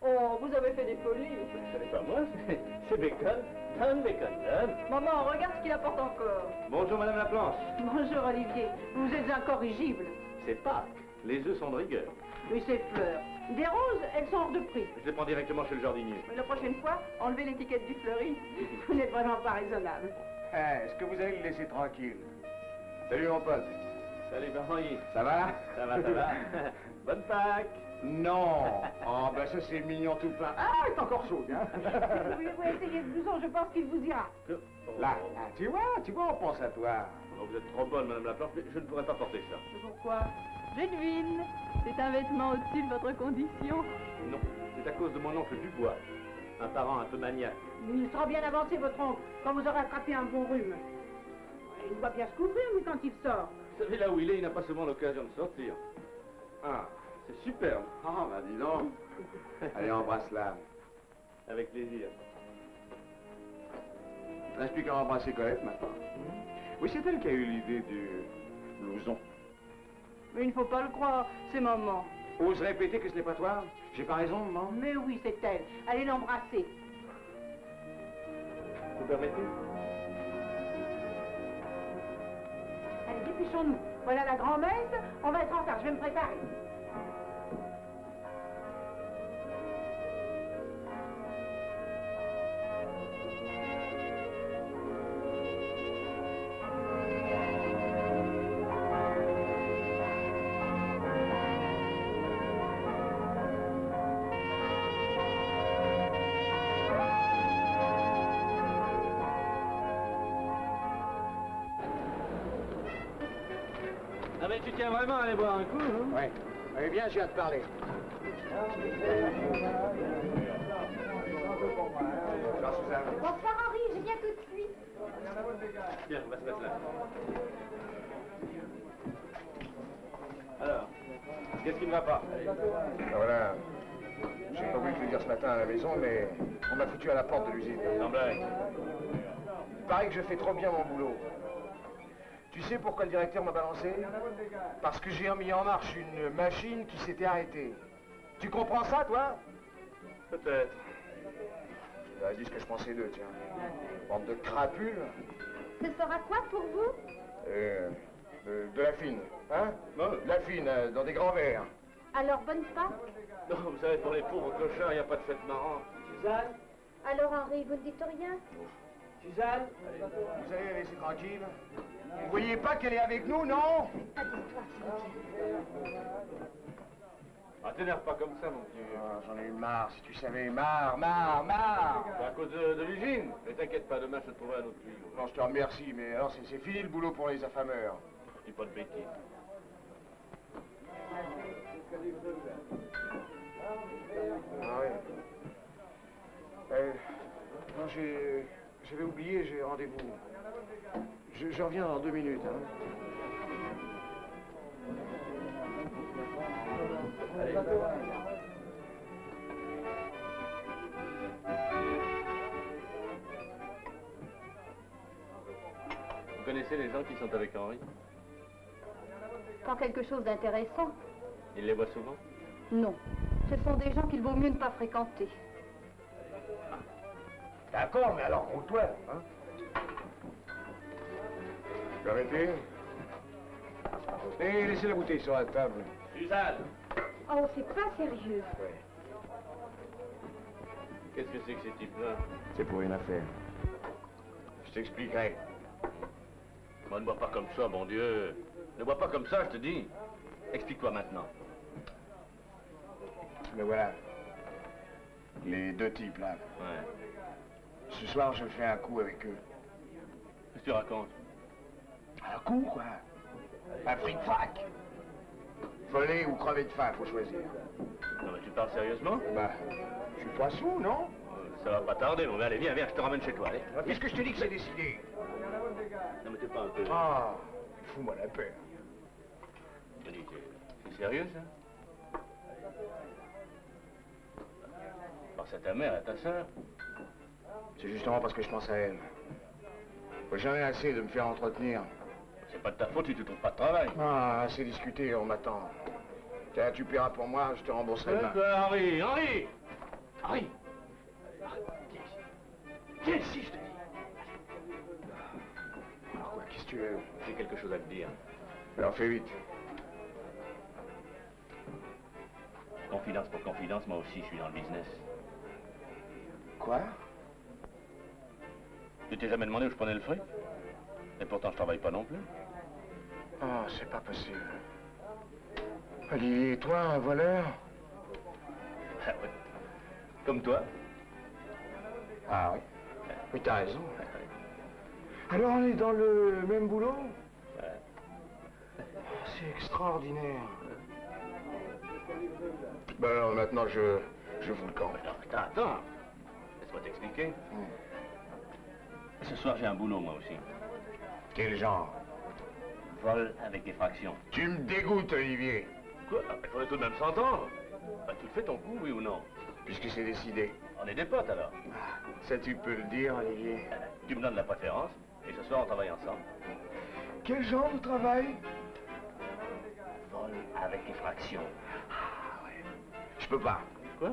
Oh, vous avez fait des folies. Ce n'est pas moi, c'est Bacon. Dan Bacon. Maman, regarde ce qu'il apporte encore. Bonjour, Madame Laplanche. Bonjour, Olivier. Vous êtes incorrigible. C'est Pâques. Les œufs sont de rigueur. Mais ces fleurs. Des roses, elles sont hors de prix. Je les prends directement chez le jardinier. Mais la prochaine fois, enlevez l'étiquette du fleuri. Vous n'êtes vraiment pas raisonnable. Est-ce que vous allez le laisser tranquille? Salut, mon pote. Salut, Bernard. Ça va? Ça va, ça va. Bonne Pâques. Non. Oh, ben ça, c'est mignon tout plein. Ah, il est encore chaud, hein? Voulez-vous essayer ce blouson? Je pense qu'il vous ira. Là, tu vois, on pense à toi. Oh, vous êtes trop bonne, Madame Laplanche, mais je ne pourrais pas porter ça. Pourquoi? Je devine. C'est un vêtement au-dessus de votre condition. Non, c'est à cause de mon oncle Dubois, un parent un peu maniaque. Il sera bien avancé, votre oncle, quand vous aurez attrapé un bon rhume. Il doit bien se couvrir, lui, quand il sort. Vous savez, là où il est, il n'a pas souvent l'occasion de sortir. Ah, c'est superbe. Ah, ben dis donc. Allez, embrasse-la. Avec plaisir. Il ne reste plus qu'à embrasser Colette, maintenant. Oui, c'est elle qui a eu l'idée du blouson. Mais il ne faut pas le croire, c'est maman. Ose répéter que ce n'est pas toi? J'ai pas raison, maman? Mais oui, c'est elle. Allez l'embrasser. Vous permettez? Allez, dépêchons-nous. Voilà la grand-messe. On va être en retard. Je vais me préparer. Ah mais tu tiens vraiment à aller boire un coup, hein? Oui. Eh bien, je viens de parler. Jean-Suzanne. Bonsoir Henri, je viens tout de suite. Tiens, on va se mettre là. Alors, qu'est-ce qui ne va pas? Voilà. J'ai pas voulu te le dire ce matin à la maison, mais on m'a foutu à la porte de l'usine. Sans blague. Il paraît que je fais trop bien mon boulot. Tu sais pourquoi le directeur m'a balancé? Parce que j'ai mis en marche une machine qui s'était arrêtée. Tu comprends ça, toi? Peut-être. Je leur ai dit ce que je pensais d'eux, tiens. Bande de crapules. Ce sera quoi pour vous? De la fine, hein? De la fine, dans des grands verres. Alors, bonne Pâques. Non, vous savez, pour les pauvres clochards, il n'y a pas de fête marrante. Suzanne? Alors Henri, vous ne dites rien? Suzanne, vous allez la laisser tranquille. Vous voyez pas qu'elle est avec nous, non? Ah, t'énerve pas comme ça, mon petit. Ah, j'en ai eu marre, si tu savais, marre. C'est à cause de l'usine. Mais t'inquiète pas, demain je te trouverai un autre tuyau. Non, je te remercie, mais alors c'est fini le boulot pour les affameurs. Dis pas de bêtises. Ah ouais. Non, j'avais oublié, j'ai rendez-vous. Je reviens dans 2 minutes, hein. Allez. Vous connaissez les gens qui sont avec Henri? Quand quelque chose d'intéressant? Il les voit souvent? Non. Ce sont des gens qu'il vaut mieux ne pas fréquenter. D'accord, mais alors compte-toi, hein. Tu peux arrêter? Et laissez la bouteille sur la table. Suzanne! Oh, c'est pas sérieux. Ouais. Qu'est-ce que c'est que ces types-là? C'est pour une affaire. Je t'expliquerai. Moi, ne bois pas comme ça, mon Dieu. Ne bois pas comme ça, je te dis. Explique-toi maintenant. Mais voilà. Les 2 types, là. Ouais. Ce soir, je fais un coup avec eux. Qu'est-ce que tu racontes? Un coup, quoi. Un fric-frac. Voler ou crever de faim, faut choisir. Non, mais tu parles sérieusement? Bah, je suis pas sous, non? Ça va pas tarder, mon gars. Allez, viens, je te ramène chez toi, allez. Qu'est-ce que je te dis que c'est décidé? Non, mais t'es pas un peu... Ah, fous-moi la paix. Je te dis, c'est sérieux, ça? Pense à ta mère et à ta sœur. C'est justement parce que je pense à elle. Faut jamais assez de me faire entretenir. C'est pas de ta faute si tu trouves pas de travail. Ah, assez discuté, on m'attend. Tiens, tu paieras pour moi, je te rembourserai demain. Henri! Henri! Viens ici, je te dis. Alors quoi, qu'est-ce que tu veux? J'ai quelque chose à te dire. Alors fais vite. Confidence pour confidence, moi aussi, je suis dans le business. Quoi? Tu t'es jamais demandé où je prenais le fric? Et pourtant, je travaille pas non plus. Oh, c'est pas possible. Olivier, toi, un voleur? Ah ouais. Comme toi. Ah oui. Oui, t'as raison. Alors, on est dans le même boulot? Ouais. Oh, c'est extraordinaire. Ben alors, maintenant, je vous le camp. Attends. Laisse-moi t'expliquer. Ce soir, j'ai un boulot, moi aussi. Quel genre? Vol avec effraction. Tu me dégoûtes, Olivier. Quoi? Il faudrait tout de même s'entendre. Bah, tu le fais ton coup, oui ou non? Puisque c'est décidé. On est des potes, alors. Ça, tu peux le dire, Olivier. Tu me donnes la préférence, et ce soir, on travaille ensemble. Quel genre de travail? Vol avec effraction. Ah, ouais. Je peux pas. Quoi?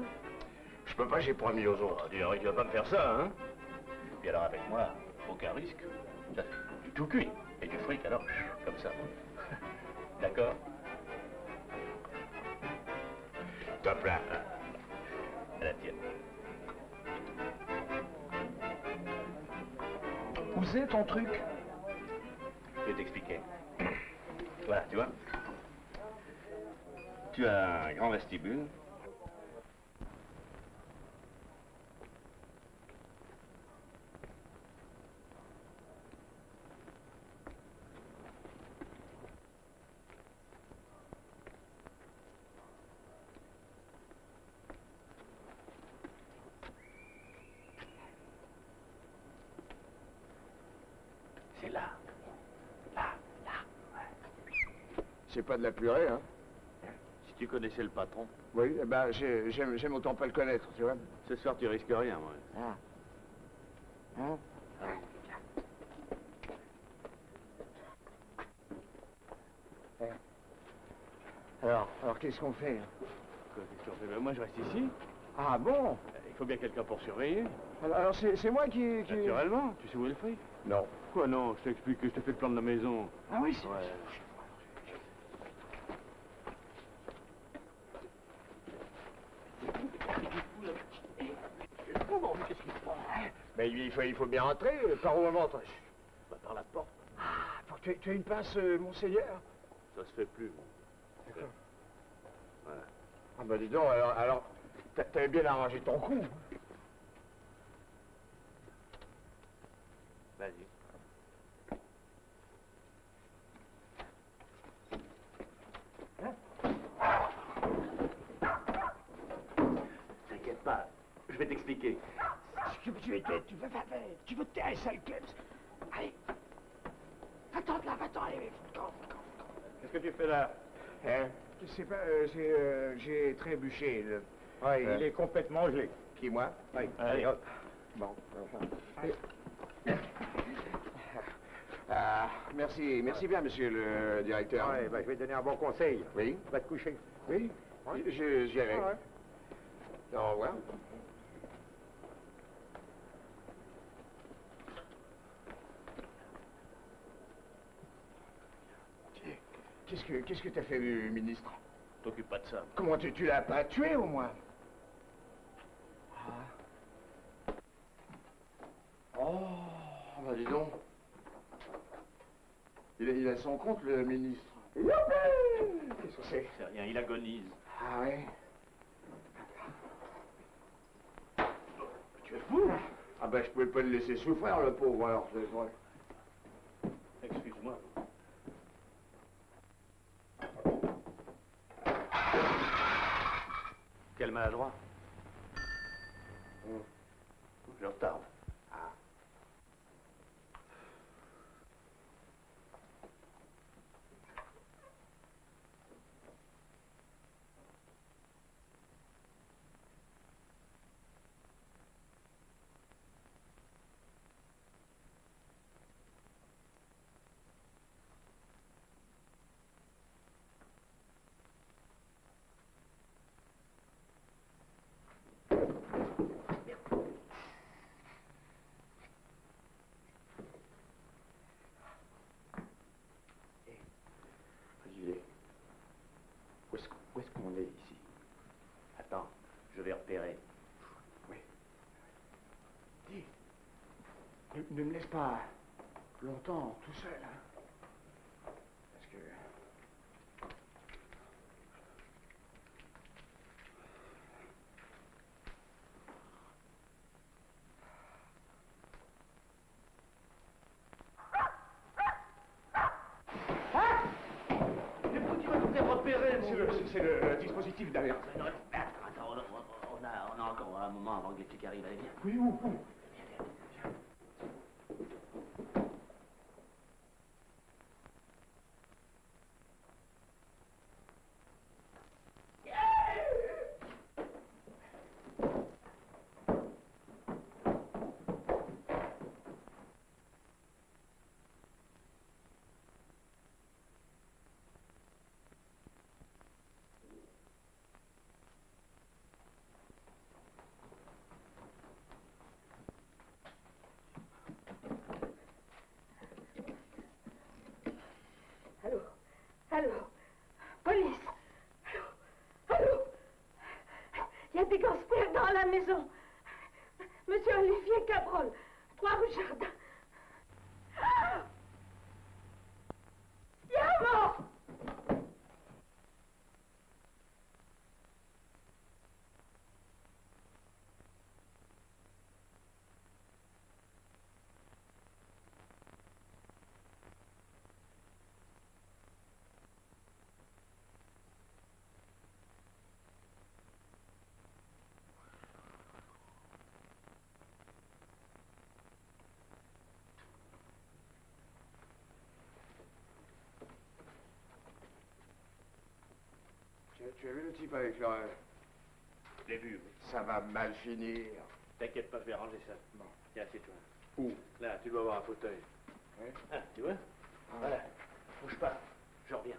Je peux pas, j'ai promis aux autres. Oh, dis, Henri, tu vas pas me faire ça, hein? Puis alors, avec moi, aucun risque. Ça, du tout cuit. Et du fric, alors, comme ça. D'accord? Top là. À la tienne. Où c'est ton truc? Je vais t'expliquer. Voilà, tu vois. Tu as un grand vestibule. C'est là. C'est pas de la purée, hein? Si tu connaissais le patron. Oui, eh ben, j'aime autant pas le connaître, tu vois. Ce soir, tu risques rien, moi. Ah. Hein? Alors qu'est-ce qu'on fait? Quoi, qu'est-ce qu'on fait? Ben, moi, je reste ici. Ah bon? Il faut bien quelqu'un pour surveiller. Alors c'est moi qui... Naturellement. Tu sais où est le fric? Non. Quoi, non? Je t'explique que je te fais le plan de la maison. Ah oui, c'est... Ouais. Mais il faut bien entrer. Par où on entre? Bah, par la porte. Ah, tu as une pince, monseigneur? Ça se fait plus. D'accord. Ouais. Ah bah dis donc, alors t'avais bien arrangé ton coup. Vas-y. T'inquiète pas, je vais t'expliquer. Tu veux te taire, sale Clems. Allez. Va-t'en de là, va-t'en, allez. Qu'est-ce que tu fais là? Hein? Je sais pas, j'ai trébuché. Oui, il est complètement gelé. Qui, moi? Oui. Allez, hop. Bon. Ah, merci bien, monsieur le directeur. Ouais, bah, je vais te donner un bon conseil. Oui? Va te coucher. Oui? Ouais. J'y allais. Ah ouais. Au revoir. Qu'est-ce que t'as fait, ministre? T'occupe pas de ça. Comment tu l'as pas tué, au moins? Oh, bah dis donc. Il a son compte, le ministre. Youpi! Qu'est-ce que c'est? C'est rien, il agonise. Ah ouais? Tu es fou? Ah bah je pouvais pas le laisser souffrir, le pauvre, alors c'est vrai. Excuse-moi. Quel maladroit. Je retarde. Ah. Où est-ce qu'on est ici? Attends, je vais repérer. Oui. Dis, ne me laisse pas longtemps tout seul, hein? Parce que... C'est le dispositif derrière. Attends, on a encore un moment avant que les flics arrivent. Allez, viens. Oui, où? Allô? Police? Allô? Il y a des gangsters dans la maison. Monsieur Olivier Cabrol, 3 rue Jardin. Ah! Il y a un mort! Tu as vu le type avec Laurel? Je l'ai vu, oui. Ça va mal finir. T'inquiète pas, je vais arranger ça. Bon. Tiens, assieds-toi. Où? Là, tu dois avoir un fauteuil. Oui. Ah, tu vois? Voilà. Bouge pas. Je reviens.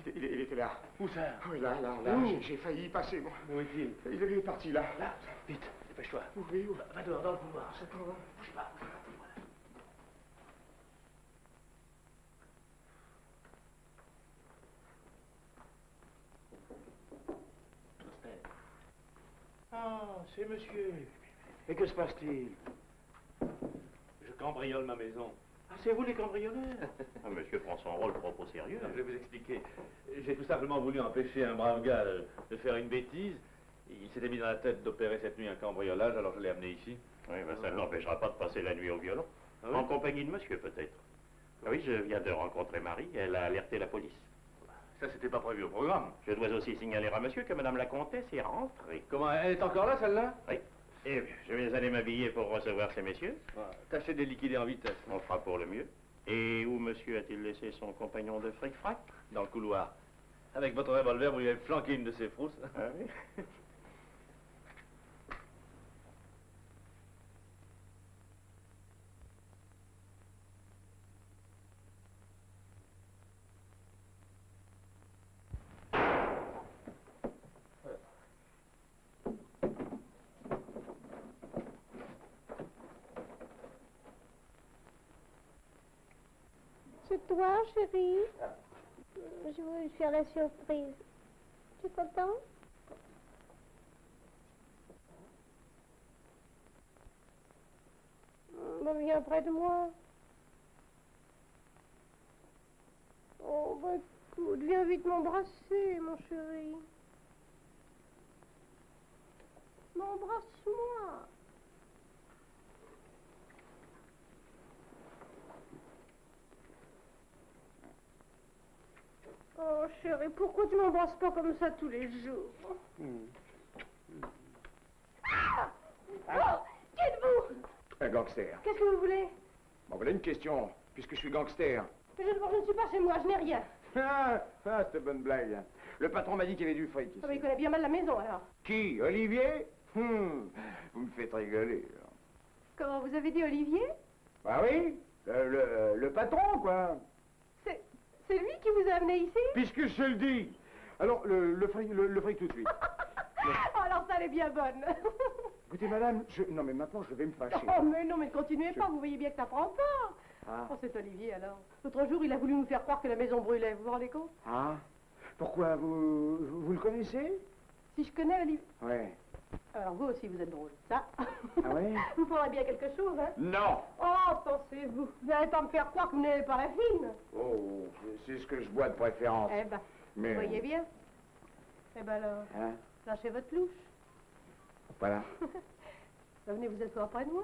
il était là. Où ça? Oui, là. J'ai failli y passer, moi. Où est-il? Il est parti là. Là? Vite, dépêche-toi. Oui, Va dehors, dans le couloir. C'est pas vrai. Bouge pas. Ah, c'est monsieur. Et que se passe-t-il? Je cambriole ma maison. Ah, c'est vous les cambrioleurs? Monsieur prend son rôle trop au sérieux. Je vais vous expliquer. J'ai tout simplement voulu empêcher un brave gars de faire une bêtise. Il s'était mis dans la tête d'opérer cette nuit un cambriolage, alors je l'ai amené ici. Oui, ben ça ne l'empêchera pas de passer la nuit au violon. Ah oui? En compagnie de monsieur, peut-être. Ah oui, je viens de rencontrer Marie. Elle a alerté la police. Ça, c'était pas prévu au programme. Je dois aussi signaler à monsieur que madame la comtesse est rentrée. Comment, elle est encore là, celle-là? Oui. Eh bien, je vais aller m'habiller pour recevoir ces messieurs. Tâchez de les liquider en vitesse. On fera pour le mieux. Et où monsieur a-t-il laissé son compagnon de fric-frac? Dans le couloir. Avec votre revolver, vous lui avez flanqué une de ses frousses. Ah oui? C'est toi, chérie? Je voulais te faire la surprise. Tu es content? Bon, viens près de moi. Oh, bah écoute, viens vite m'embrasser, mon chéri. Embrasse-moi. Oh, chérie, pourquoi tu m'embrasses pas comme ça tous les jours? Ah! Oh, qui êtes-vous? Un gangster. Qu'est-ce que vous voulez? Bon, voilà une question, puisque je suis gangster. Je ne suis pas chez moi, je n'ai rien. Ah, c'était bonne blague. Le patron m'a dit qu'il y avait du fric ici. Ah, mais il connaît bien mal la maison, alors. Qui? Olivier? Vous me faites rigoler. Alors. Comment, vous avez dit Olivier? Bah oui, le patron, quoi. C'est lui qui vous a amené ici? Puisque je le dis. Alors, le fric tout de suite. Alors ça, elle est bien bonne. Écoutez, madame, non, mais maintenant, je vais me fâcher. Oh, mais non, mais ne continuez pas, vous voyez bien que ça prend pas. Ah. Oh, c'est Olivier, alors. L'autre jour, il a voulu nous faire croire que la maison brûlait, vous vous rendez compte? Ah. Pourquoi? Vous le connaissez? Si je connais Olivier... Ouais. Alors vous aussi, vous êtes drôle. Ça. Ah ouais? Vous ferez bien quelque chose, hein? Non. Oh, pensez-vous. Vous n'allez pas me faire croire que vous n'avez pas la fine. Oh, c'est ce que je bois de préférence. Eh ben, mais... vous voyez bien. Eh ben alors, Hein? lâchez votre louche. Voilà. Venez vous asseoir près de moi.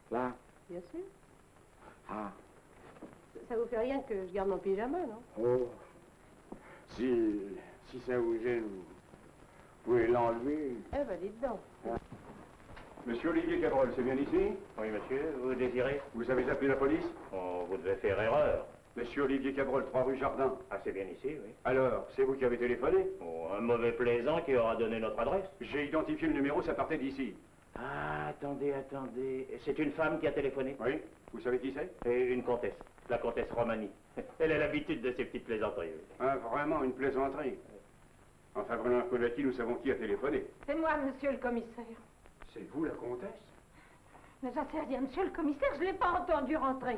Là? Bien sûr. Ah. Ça vous fait rien que je garde mon pyjama, non? Oh. Si ça vous gêne, vous pouvez l'enlever. Eh ben, dites donc. Monsieur Olivier Cabrol, c'est bien ici? Oui, monsieur, vous désirez? Vous avez appelé la police? Oh, vous devez faire erreur. Monsieur Olivier Cabrol, 3 rue Jardin. Ah, c'est bien ici, oui. Alors, c'est vous qui avez téléphoné? Oh, un mauvais plaisant qui aura donné notre adresse. J'ai identifié le numéro, ça partait d'ici. Ah, attendez. C'est une femme qui a téléphoné? Oui? Vous savez qui c'est? Et une comtesse, la comtesse Romani. Elle a l'habitude de ces petites plaisanteries. Ah, vraiment, une plaisanterie. Enfin, Bruno Arcolati, nous savons qui a téléphoné. C'est moi, monsieur le commissaire. C'est vous, la comtesse? Mais j'en sais rien, monsieur le commissaire, je ne l'ai pas entendu rentrer.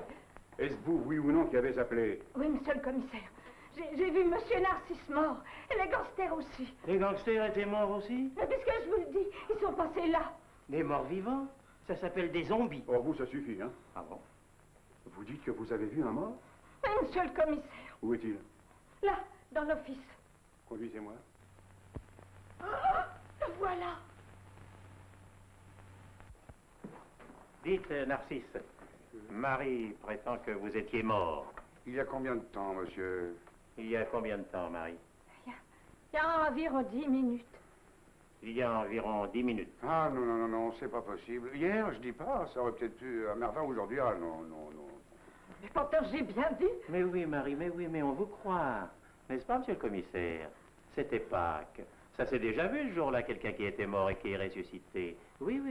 Est-ce vous, oui ou non, qui avez appelé? Oui, monsieur le commissaire. J'ai vu monsieur Narcisse mort, et les gangsters aussi. Les gangsters étaient morts aussi? Mais puisque je vous le dis, ils sont passés là. Des morts vivants? Ça s'appelle des zombies. Oh, vous, ça suffit, hein? Ah bon? Vous dites que vous avez vu un mort? Oui, monsieur le commissaire. Où est-il? Là, dans l'office. Conduisez-moi. Oh, le voilà. Dites, Narcisse, Marie prétend que vous étiez mort. Il y a combien de temps, monsieur? Il y a combien de temps, Marie? Il y a environ 10 minutes. Il y a environ 10 minutes. Ah, non, c'est pas possible. Hier, je dis pas, ça aurait peut-être pu... Mais enfin, aujourd'hui, ah, non. Mais pourtant, j'ai bien dit. Mais oui, Marie, mais on vous croit. N'est-ce pas, monsieur le commissaire? C'était Pâques. Ça s'est déjà vu, ce jour-là, quelqu'un qui était mort et qui est ressuscité. Oui.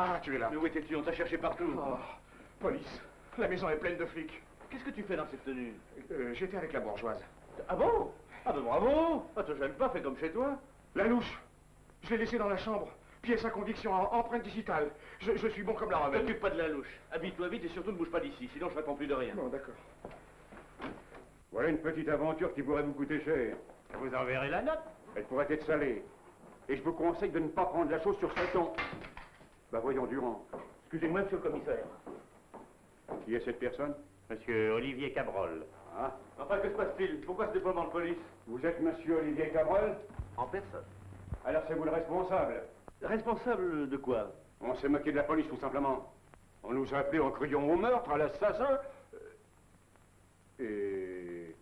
Ah, tu es là. Mais où étais-tu? On t'a cherché partout. Oh, police. La maison est pleine de flics. Qu'est-ce que tu fais dans cette tenue? J'étais avec la bourgeoise. Ah bon? Ah ben bravo! Ah, te gêne pas, fais comme chez toi. La louche. Je l'ai laissée dans la chambre. Pièce à conviction, empreinte digitale. Je suis bon comme la rebelle. T'occupe pas de la louche. Habille-toi vite et surtout ne bouge pas d'ici, sinon je réponds plus de rien. Bon, d'accord. Voilà une petite aventure qui pourrait vous coûter cher. Vous enverrez la note. Elle pourrait être salée. Et je vous conseille de ne pas prendre la chose sur ce ton. Bah voyons, Durand. Excusez-moi, monsieur le commissaire. Qui est cette personne? Monsieur Olivier Cabrol. Ah. Enfin, que se passe-t-il? Pourquoi ce déploiement de police? Vous êtes monsieur Olivier Cabrol? En personne. Alors c'est vous le responsable. Responsable de quoi? On s'est moqué de la police, tout simplement. On nous a appelés en criant au meurtre, à l'assassin. Et...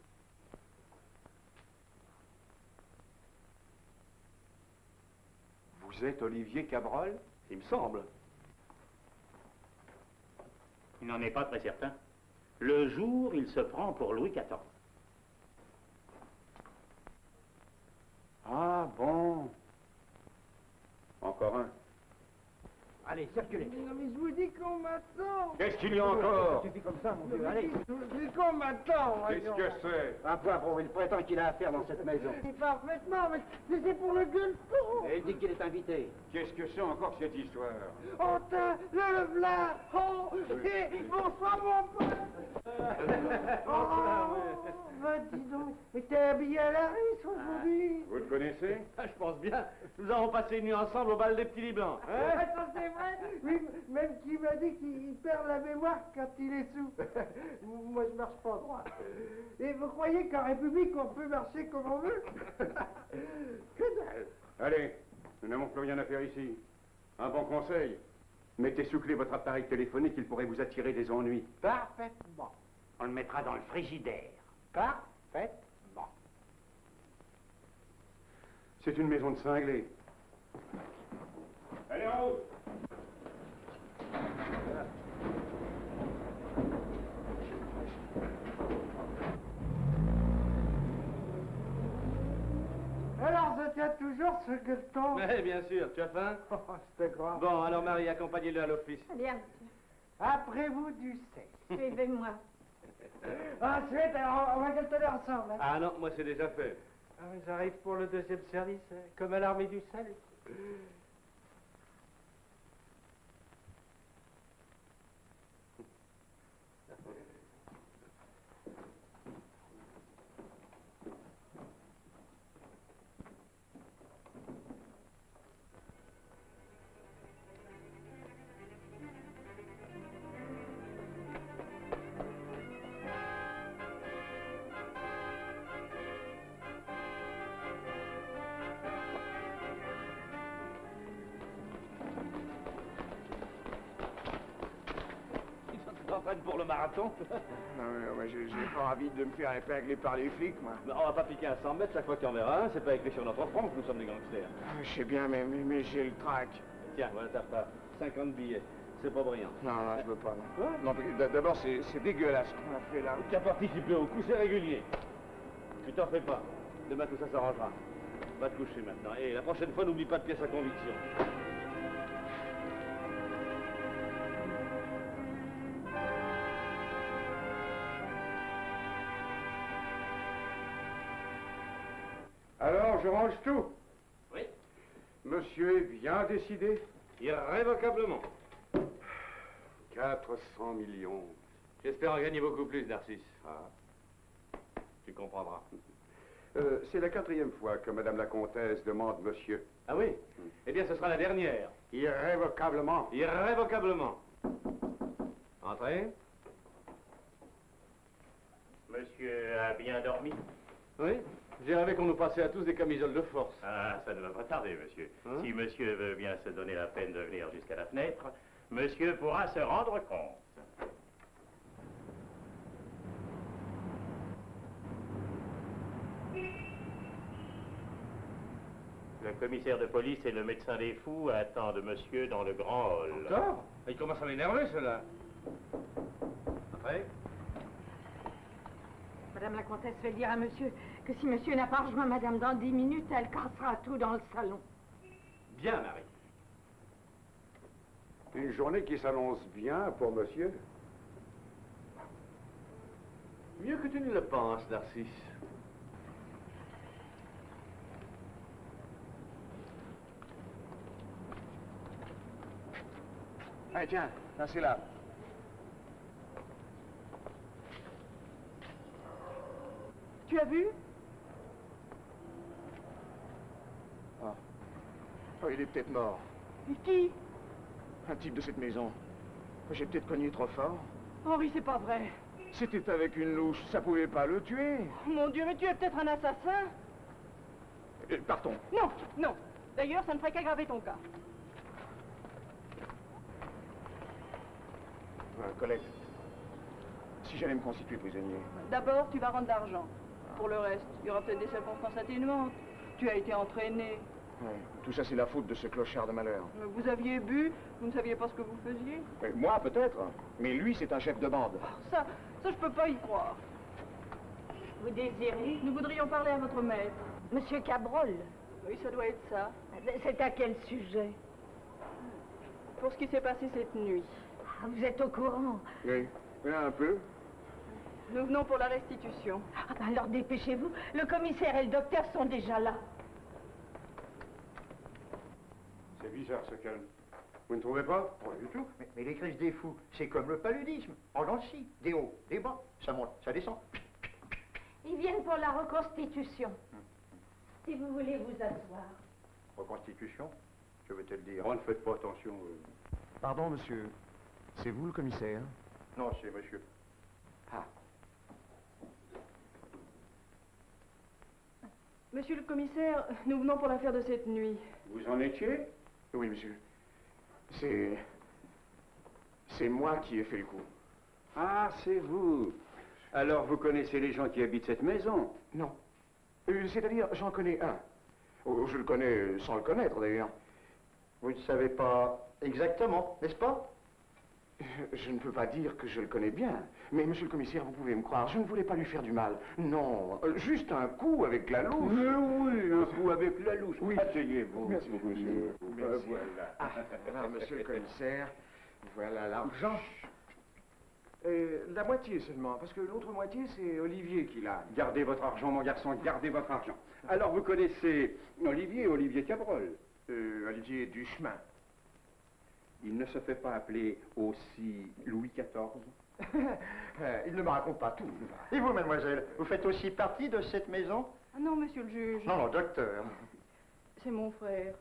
Vous êtes Olivier Cabrol? Il me semble. Il n'en est pas très certain. Le jour, il se prend pour Louis XIV. Ah bon. Encore un. Allez, circulez. Non, mais je vous dis qu'on m'attend. Qu'est-ce qu'il y a encore? Ça suffit comme ça, mon Dieu, allez. Je vous dis qu'on m'attend. Qu'est-ce que c'est? Un point pour il prétend qu'il a affaire dans cette maison. Parfaitement, mais c'est pour le gueuleton. Et il dit qu'il est invité. Qu'est-ce que c'est encore que cette histoire? Oh, le v'là. Oh, et bonsoir, mon pote. Bah, dis donc, mais t'es habillé à la riche aujourd'hui. Vous le connaissez? Ah, je pense bien. Nous avons passé une nuit ensemble au bal des petits lits blancs. Hein? Ça, c'est vrai. Oui, même qui m'a dit qu'il perd la mémoire quand il est sous. Moi, je marche pas droit. Et vous croyez qu'en République, on peut marcher comme on veut? Que dalle. Allez, nous n'avons plus rien à faire ici. Un bon conseil. Mettez sous clé votre appareil téléphonique, il pourrait vous attirer des ennuis. Parfaitement. On le mettra dans le frigidaire. Parfaitement. C'est une maison de cinglés. Allez, en route! Alors, je tiens toujours ce gueuleton. Mais bien sûr, tu as faim? Oh, c'était grave. Bon, alors Marie, accompagnez-le à l'office. Bien, monsieur. Après vous, du sexe. Suivez-moi. Ensuite, alors, on va gueuletonner ensemble. Hein. Ah non, moi c'est déjà fait. Ah, mais j'arrive pour le deuxième service, hein, comme à l'armée du salut. Pour le marathon. Non, mais j'ai pas envie de me faire épingler par les flics, moi. Mais on va pas piquer à 100 mètres chaque fois qu'il y en verra un, c'est pas écrit sur notre front que nous sommes des gangsters. Ah, je sais bien, mais j'ai le trac. Tiens, voilà ta part. 50 billets. C'est pas brillant. Non, je veux pas, non. Non, d'abord, c'est dégueulasse ce qu'on a fait là. Tu as participé au coup, c'est régulier. Tu t'en fais pas. Demain, tout ça s'arrangera. Va te coucher maintenant. Et la prochaine fois, n'oublie pas de pièce à conviction. Alors, je range tout. Oui. Monsieur est bien décidé? Irrévocablement. 400 millions. J'espère en gagner beaucoup plus, Narcisse. Ah. Tu comprendras. C'est la 4e fois que Madame la Comtesse demande monsieur. Ah oui? Eh bien, ce sera la dernière. Irrévocablement. Irrévocablement. Entrez. Monsieur a bien dormi? Oui. J'ai rêvé qu'on nous passait à tous des camisoles de force. Ah, ça ne va pas tarder, monsieur. Hein? Si monsieur veut bien se donner la peine de venir jusqu'à la fenêtre, monsieur pourra se rendre compte. Le commissaire de police et le médecin des fous attendent monsieur dans le grand hall. Encore? Il commence à m'énerver, cela. Entrez. Madame la comtesse fait dire à monsieur que si monsieur n'a pas rejoint madame dans 10 minutes, elle cassera tout dans le salon. Bien, Marie. Une journée qui s'annonce bien pour monsieur. Mieux que tu ne le penses, Narcisse. Ah, tiens, là, c'est là. Tu as vu? Ah. Oh, il est peut-être mort. Et qui? Un type de cette maison. J'ai peut-être cogné trop fort. Henri, c'est pas vrai. C'était avec une louche, ça pouvait pas le tuer. Mon Dieu, mais tu es peut-être un assassin? Partons. Non, non. D'ailleurs, ça ne ferait qu'aggraver ton cas. Colette, si j'allais me constituer prisonnier. D'abord, tu vas rendre l'argent. Pour le reste, il y aura peut-être des circonstances atténuantes. Tu as été entraîné. Ouais, tout ça, c'est la faute de ce clochard de malheur. Vous aviez bu, vous ne saviez pas ce que vous faisiez. Moi, peut-être. Mais lui, c'est un chef de bande. Ça, je peux pas y croire. Vous désirez? Nous voudrions parler à votre maître. Monsieur Cabrol? Oui, ça doit être ça. C'est à quel sujet? Pour ce qui s'est passé cette nuit. Ah, vous êtes au courant? Oui, un peu. Nous venons pour la restitution. Ah, ben alors dépêchez-vous. Le commissaire et le docteur sont déjà là. C'est bizarre ce calme. Vous ne trouvez pas? Pas du tout. Mais les crises des fous, c'est comme le paludisme. En dents de scie, des hauts, des bas, ça monte, ça descend. Ils viennent pour la reconstitution. Si vous voulez vous asseoir. Reconstitution, je vais te le dire. Oh, ne faites pas attention. Pardon, monsieur. C'est vous le commissaire? Non, c'est monsieur. Ah. Monsieur le commissaire, nous venons pour l'affaire de cette nuit. Vous en étiez? Oui, monsieur. C'est moi qui ai fait le coup. Ah, c'est vous. Alors vous connaissez les gens qui habitent cette maison? Non. C'est-à-dire, j'en connais un. Oh, je le connais sans le connaître, d'ailleurs. Vous ne savez pas exactement, n'est-ce pas? Je ne peux pas dire que je le connais bien. Mais, monsieur le commissaire, vous pouvez me croire, je ne voulais pas lui faire du mal. Non, juste un coup avec la louche. Mais oui, un coup avec la louche. Oui. Asseyez-vous. Merci beaucoup, monsieur. Merci. Voilà. Alors, monsieur le commissaire, voilà l'argent. La moitié seulement, parce que l'autre moitié, c'est Olivier qui l'a. Gardez votre argent, mon garçon, gardez votre argent. Alors, vous connaissez Olivier Cabrol? Olivier Duchemin. Il ne se fait pas appeler aussi Louis XIV? Il ne me raconte pas tout. Et vous, mademoiselle, vous faites aussi partie de cette maison? Ah non, monsieur le juge. Non, non, docteur. C'est mon frère.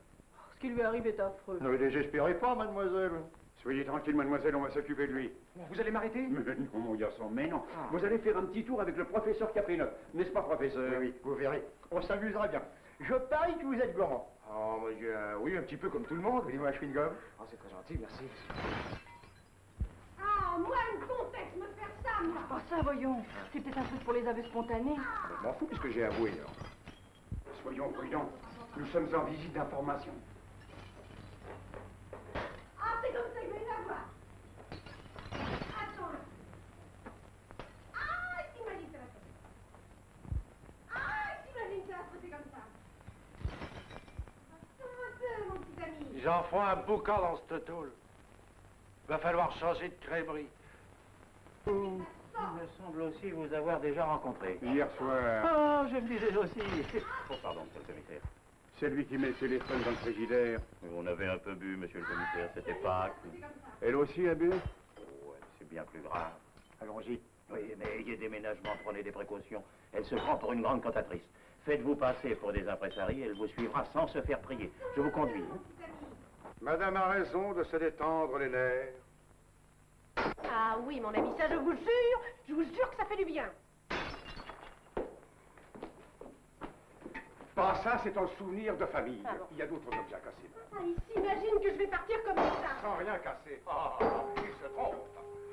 Ce qui lui arrive est affreux. Ne désespérez pas, mademoiselle. Soyez tranquille, mademoiselle, on va s'occuper de lui. Vous allez m'arrêter? Mais non, mon garçon, mais non. Vous allez faire un petit tour avec le professeur Caprinot. N'est-ce pas, professeur? Oui, vous verrez. On s'amusera bien. Je parie que vous êtes gourmand. Oh, mon Dieu, oui, un petit peu comme tout le monde. Donnez-moi un chewing-gum. Oh, c'est très gentil, merci. Ah, moi, une comtesse, me faire ça, moi! Oh, ça, voyons. C'est peut-être un truc pour les aveux spontanés. Je m'en fous puisque j'ai avoué, alors. Soyons prudents. Nous sommes en visite d'information. Ah, c'est comme ça que je vais l'avoir. Attends. Ah, t'imagines, ça va se passer. Ah, t'imagines, ça va se passer comme ça. Attends un peu, mon petit ami. Ils en font un boucan dans cette tôle. Va falloir changer de crèmerie. Il me semble aussi vous avoir déjà rencontré. Hier soir. Oh, je me disais aussi. Oh, pardon, monsieur le commissaire. C'est lui qui met le téléphone dans le frigidaire. On avait un peu bu, monsieur le commissaire, c'était Pâques. Elle aussi a bu? Oh, c'est bien plus grave. Allons-y. Oui, mais ayez des ménagements, prenez des précautions. Elle se prend pour une grande cantatrice. Faites-vous passer pour des impresaries, elle vous suivra sans se faire prier. Je vous conduis. Madame a raison de se détendre les nerfs. Ah oui, mon ami, ça je vous jure que ça fait du bien. Pas ça, c'est un souvenir de famille. Ah bon. Il y a d'autres objets à casser. Ah, il s'imagine que je vais partir comme ça. Sans rien casser. Ah, il se trompe.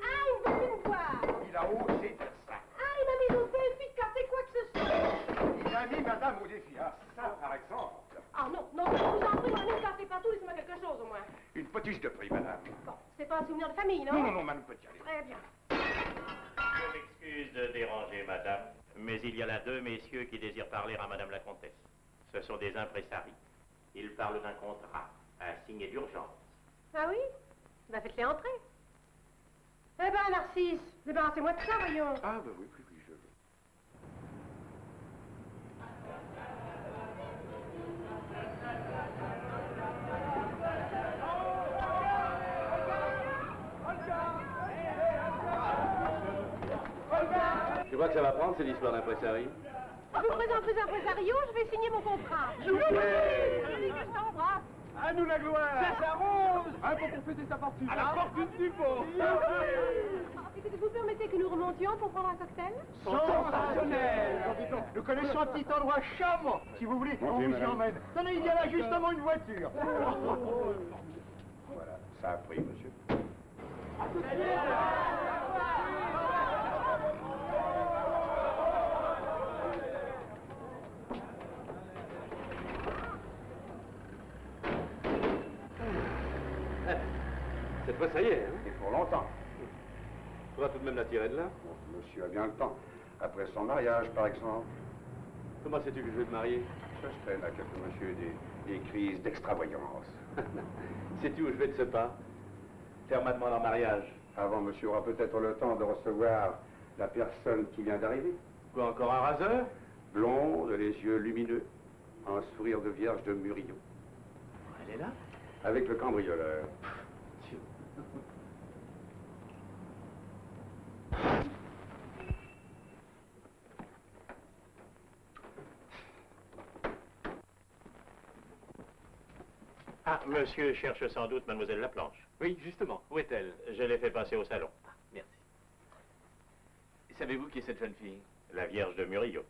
Ah, il veut plus me voir. Il a osé dire ça. Ah, il m'a mis au défi de casser quoi que ce soit. Il a mis madame au défi. Ah, ça, par exemple. Ah non, non, je vous en prie, ne cassez pas tout, laissez-moi quelque chose au moins. Une potiche de prix, madame. Bon, c'est pas un souvenir de famille, non? Non, non, non, madame peut y aller. Très bien. Je m'excuse de déranger, madame, mais il y a là deux messieurs qui désirent parler à madame la comtesse. Ce sont des impresaries. Ils parlent d'un contrat, un signé d'urgence. Ah oui? Ben, faites-les entrer. Eh ben, Narcisse, débarrassez-moi de ça, voyons. Ah, ben oui, je veux. Tu vois que ça va prendre, cette histoire d'impresario? Je vous présente les impresarios, je vais signer mon contrat. Je t'embrasse. À nous la gloire! Ça s'arrose! Un peu pour fêter sa fortune! À la fortune du beau! Écoutez, vous permettez que nous remontions pour prendre un cocktail? Sensationnel! Nous connaissons un petit endroit charmant. Si vous voulez, on vous y emmène. Tenez, il y a là justement une voiture. Voilà, ça a pris, monsieur. Cette fois, ça y est, hein? Et pour longtemps. Tu vas tout de même la tirer de là? Bon, monsieur a bien le temps. Après son mariage, par exemple. Comment sais-tu que je vais te marier? Sosten a quelques monsieur des crises d'extravoyance. Sais-tu où je vais de ce pas? Faire ma demande en mariage. Avant, monsieur aura peut-être le temps de recevoir la personne qui vient d'arriver. Quoi, encore un raseur? Blonde, les yeux lumineux, un sourire de vierge de Murillo. Elle est là? Avec le cambrioleur. Ah, monsieur cherche sans doute mademoiselle Laplanche. Oui, justement. Où est-elle? Je l'ai fait passer au salon. Merci. Savez-vous qui est cette jeune fille? La Vierge de Murillo.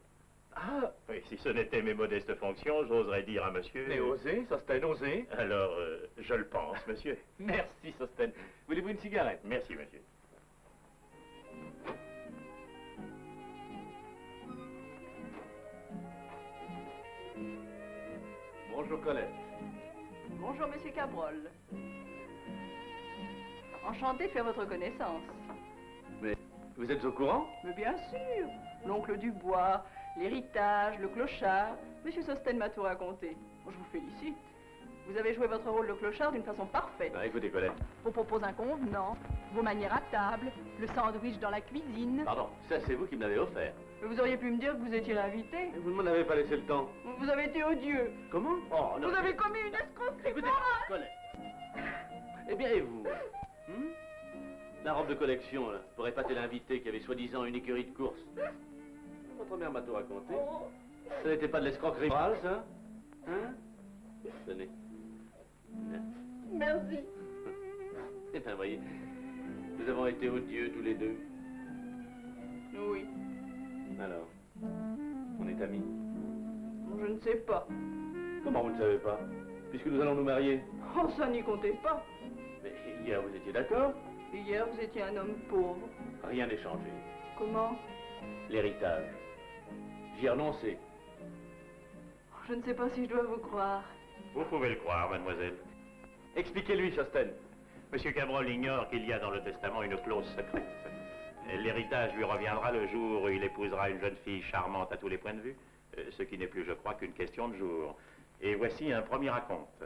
Ah! Oui, si ce n'était mes modestes fonctions, j'oserais dire à monsieur... Mais osé, Sosten, osé. Alors, je le pense, monsieur. Merci, Sosten. Voulez-vous une cigarette? Merci, monsieur. Bonjour, Colette. Bonjour, monsieur Cabrol. Enchanté de faire votre connaissance. Mais vous êtes au courant? Mais bien sûr. L'oncle Dubois, l'héritage, le clochard. Monsieur Sosten m'a tout raconté. Je vous félicite. Vous avez joué votre rôle de clochard d'une façon parfaite. Ah, écoutez, Colette. Vos propos inconvenants, vos manières à table, le sandwich dans la cuisine. Pardon, ça c'est vous qui me l'avez offert. Mais vous auriez pu me dire que vous étiez l'invité. Vous ne m'en avez pas laissé le temps. Vous avez été odieux. Comment? Oh, non. Vous avez commis une escroquerie. Écoutez, Colette. Eh bien, et vous? La robe de collection, là, pour épater l'invité qui avait soi-disant une écurie de course. Votre mère m'a tout raconté. Ça n'était pas de l'escroquerie morale, ça? Hein? Tenez. Merci. Eh bien, voyez, nous avons été odieux tous les deux. Oui. Alors, on est amis? Je ne sais pas. Comment vous ne savez pas? Puisque nous allons nous marier. Oh, ça n'y comptait pas. Mais hier, vous étiez d'accord? Hier, vous étiez un homme pauvre. Rien n'est changé. Comment? L'héritage. J'y ai renoncé. Je ne sais pas si je dois vous croire. Vous pouvez le croire, mademoiselle. Expliquez-lui, Sosten. Monsieur Cabrol ignore qu'il y a dans le testament une clause secrète. L'héritage lui reviendra le jour où il épousera une jeune fille charmante à tous les points de vue, ce qui n'est plus, je crois, qu'une question de jour. Et voici un premier acompte.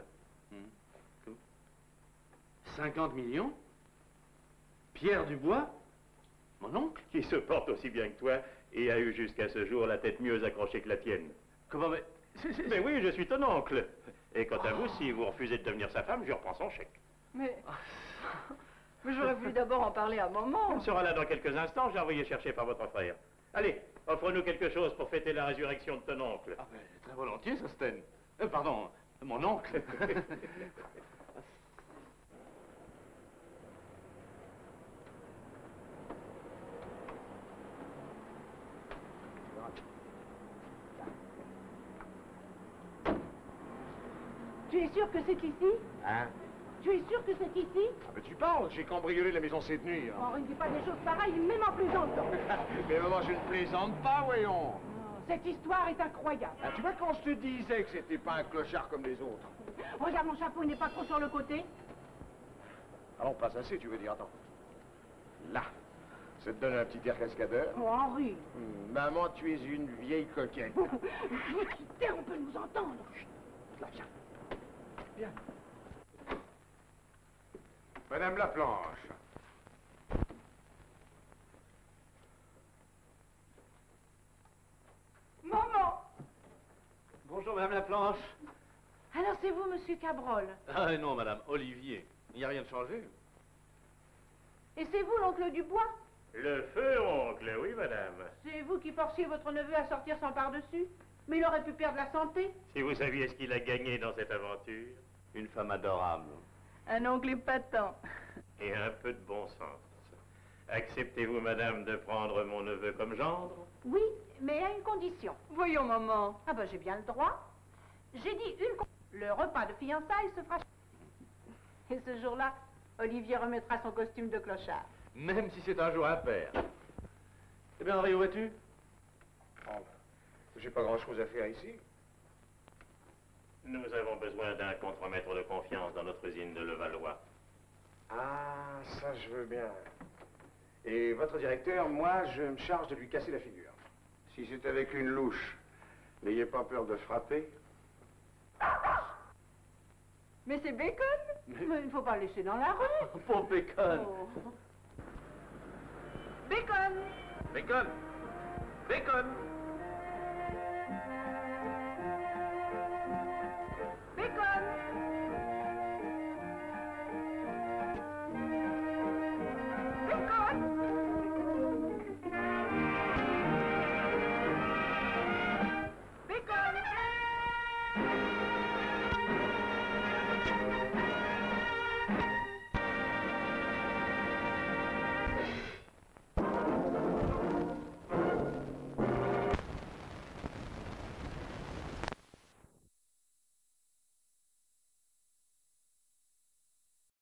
50 millions? Pierre Dubois? Mon oncle? Qui se porte aussi bien que toi et a eu jusqu'à ce jour la tête mieux accrochée que la tienne. Comment, mais... Mais oui, je suis ton oncle. Et quant à vous, si vous refusez de devenir sa femme, je reprends son chèque. Mais j'aurais voulu d'abord en parler à maman. Elle sera là dans quelques instants, j'ai envoyé chercher par votre frère. Allez, offre-nous quelque chose pour fêter la résurrection de ton oncle. Ah ben, très volontiers, Sosten. Pardon, mon oncle. Tu es sûr que c'est ici? Hein? Tu es sûr que c'est ici? Ah, mais tu parles, j'ai cambriolé la maison cette nuit. Hein. Oh, il ne dit pas des choses pareilles, même en plaisantant. Mais maman, je ne plaisante pas, voyons. Cette histoire est incroyable. Ah, tu vois, quand je te disais que c'était pas un clochard comme les autres. Regarde, mon chapeau, il n'est pas trop sur le côté. Alors, pas assez, tu veux dire, attends. Là. Ça te donne un petit air cascadeur. Oh, Henri. Maman, tu es une vieille coquette. Quitter, on peut nous entendre. Là, viens. Viens. Madame Laplanche. Maman! Bonjour, Madame Laplanche. Alors c'est vous, monsieur Cabrol. Ah non, Madame, Olivier. Il n'y a rien de changé. Et c'est vous, l'oncle Dubois? Le feu, oncle, oui, madame. C'est vous qui forciez votre neveu à sortir sans par-dessus? Mais il aurait pu perdre la santé. Si vous saviez ce qu'il a gagné dans cette aventure. Une femme adorable. Un oncle épatant. Et un peu de bon sens. Acceptez-vous, madame, de prendre mon neveu comme gendre? Oui, mais à une condition. Voyons, maman. Ah ben j'ai bien le droit. J'ai dit une condition. Le repas de fiançailles se fera... Et ce jour-là, Olivier remettra son costume de clochard. Même si c'est un jour impair. Eh bien, Henri, où es-tu? Oh, j'ai pas grand-chose à faire ici. Nous avons besoin d'un contremaître de confiance dans notre usine de Levallois. Ah, ça je veux bien. Et votre directeur, moi, je me charge de lui casser la figure. Si c'est avec une louche, n'ayez pas peur de frapper. Mais c'est Bacon? Mais il ne faut pas le laisser dans la rue. Pauvre Bacon. Oh. Bacon! Bacon! Bacon!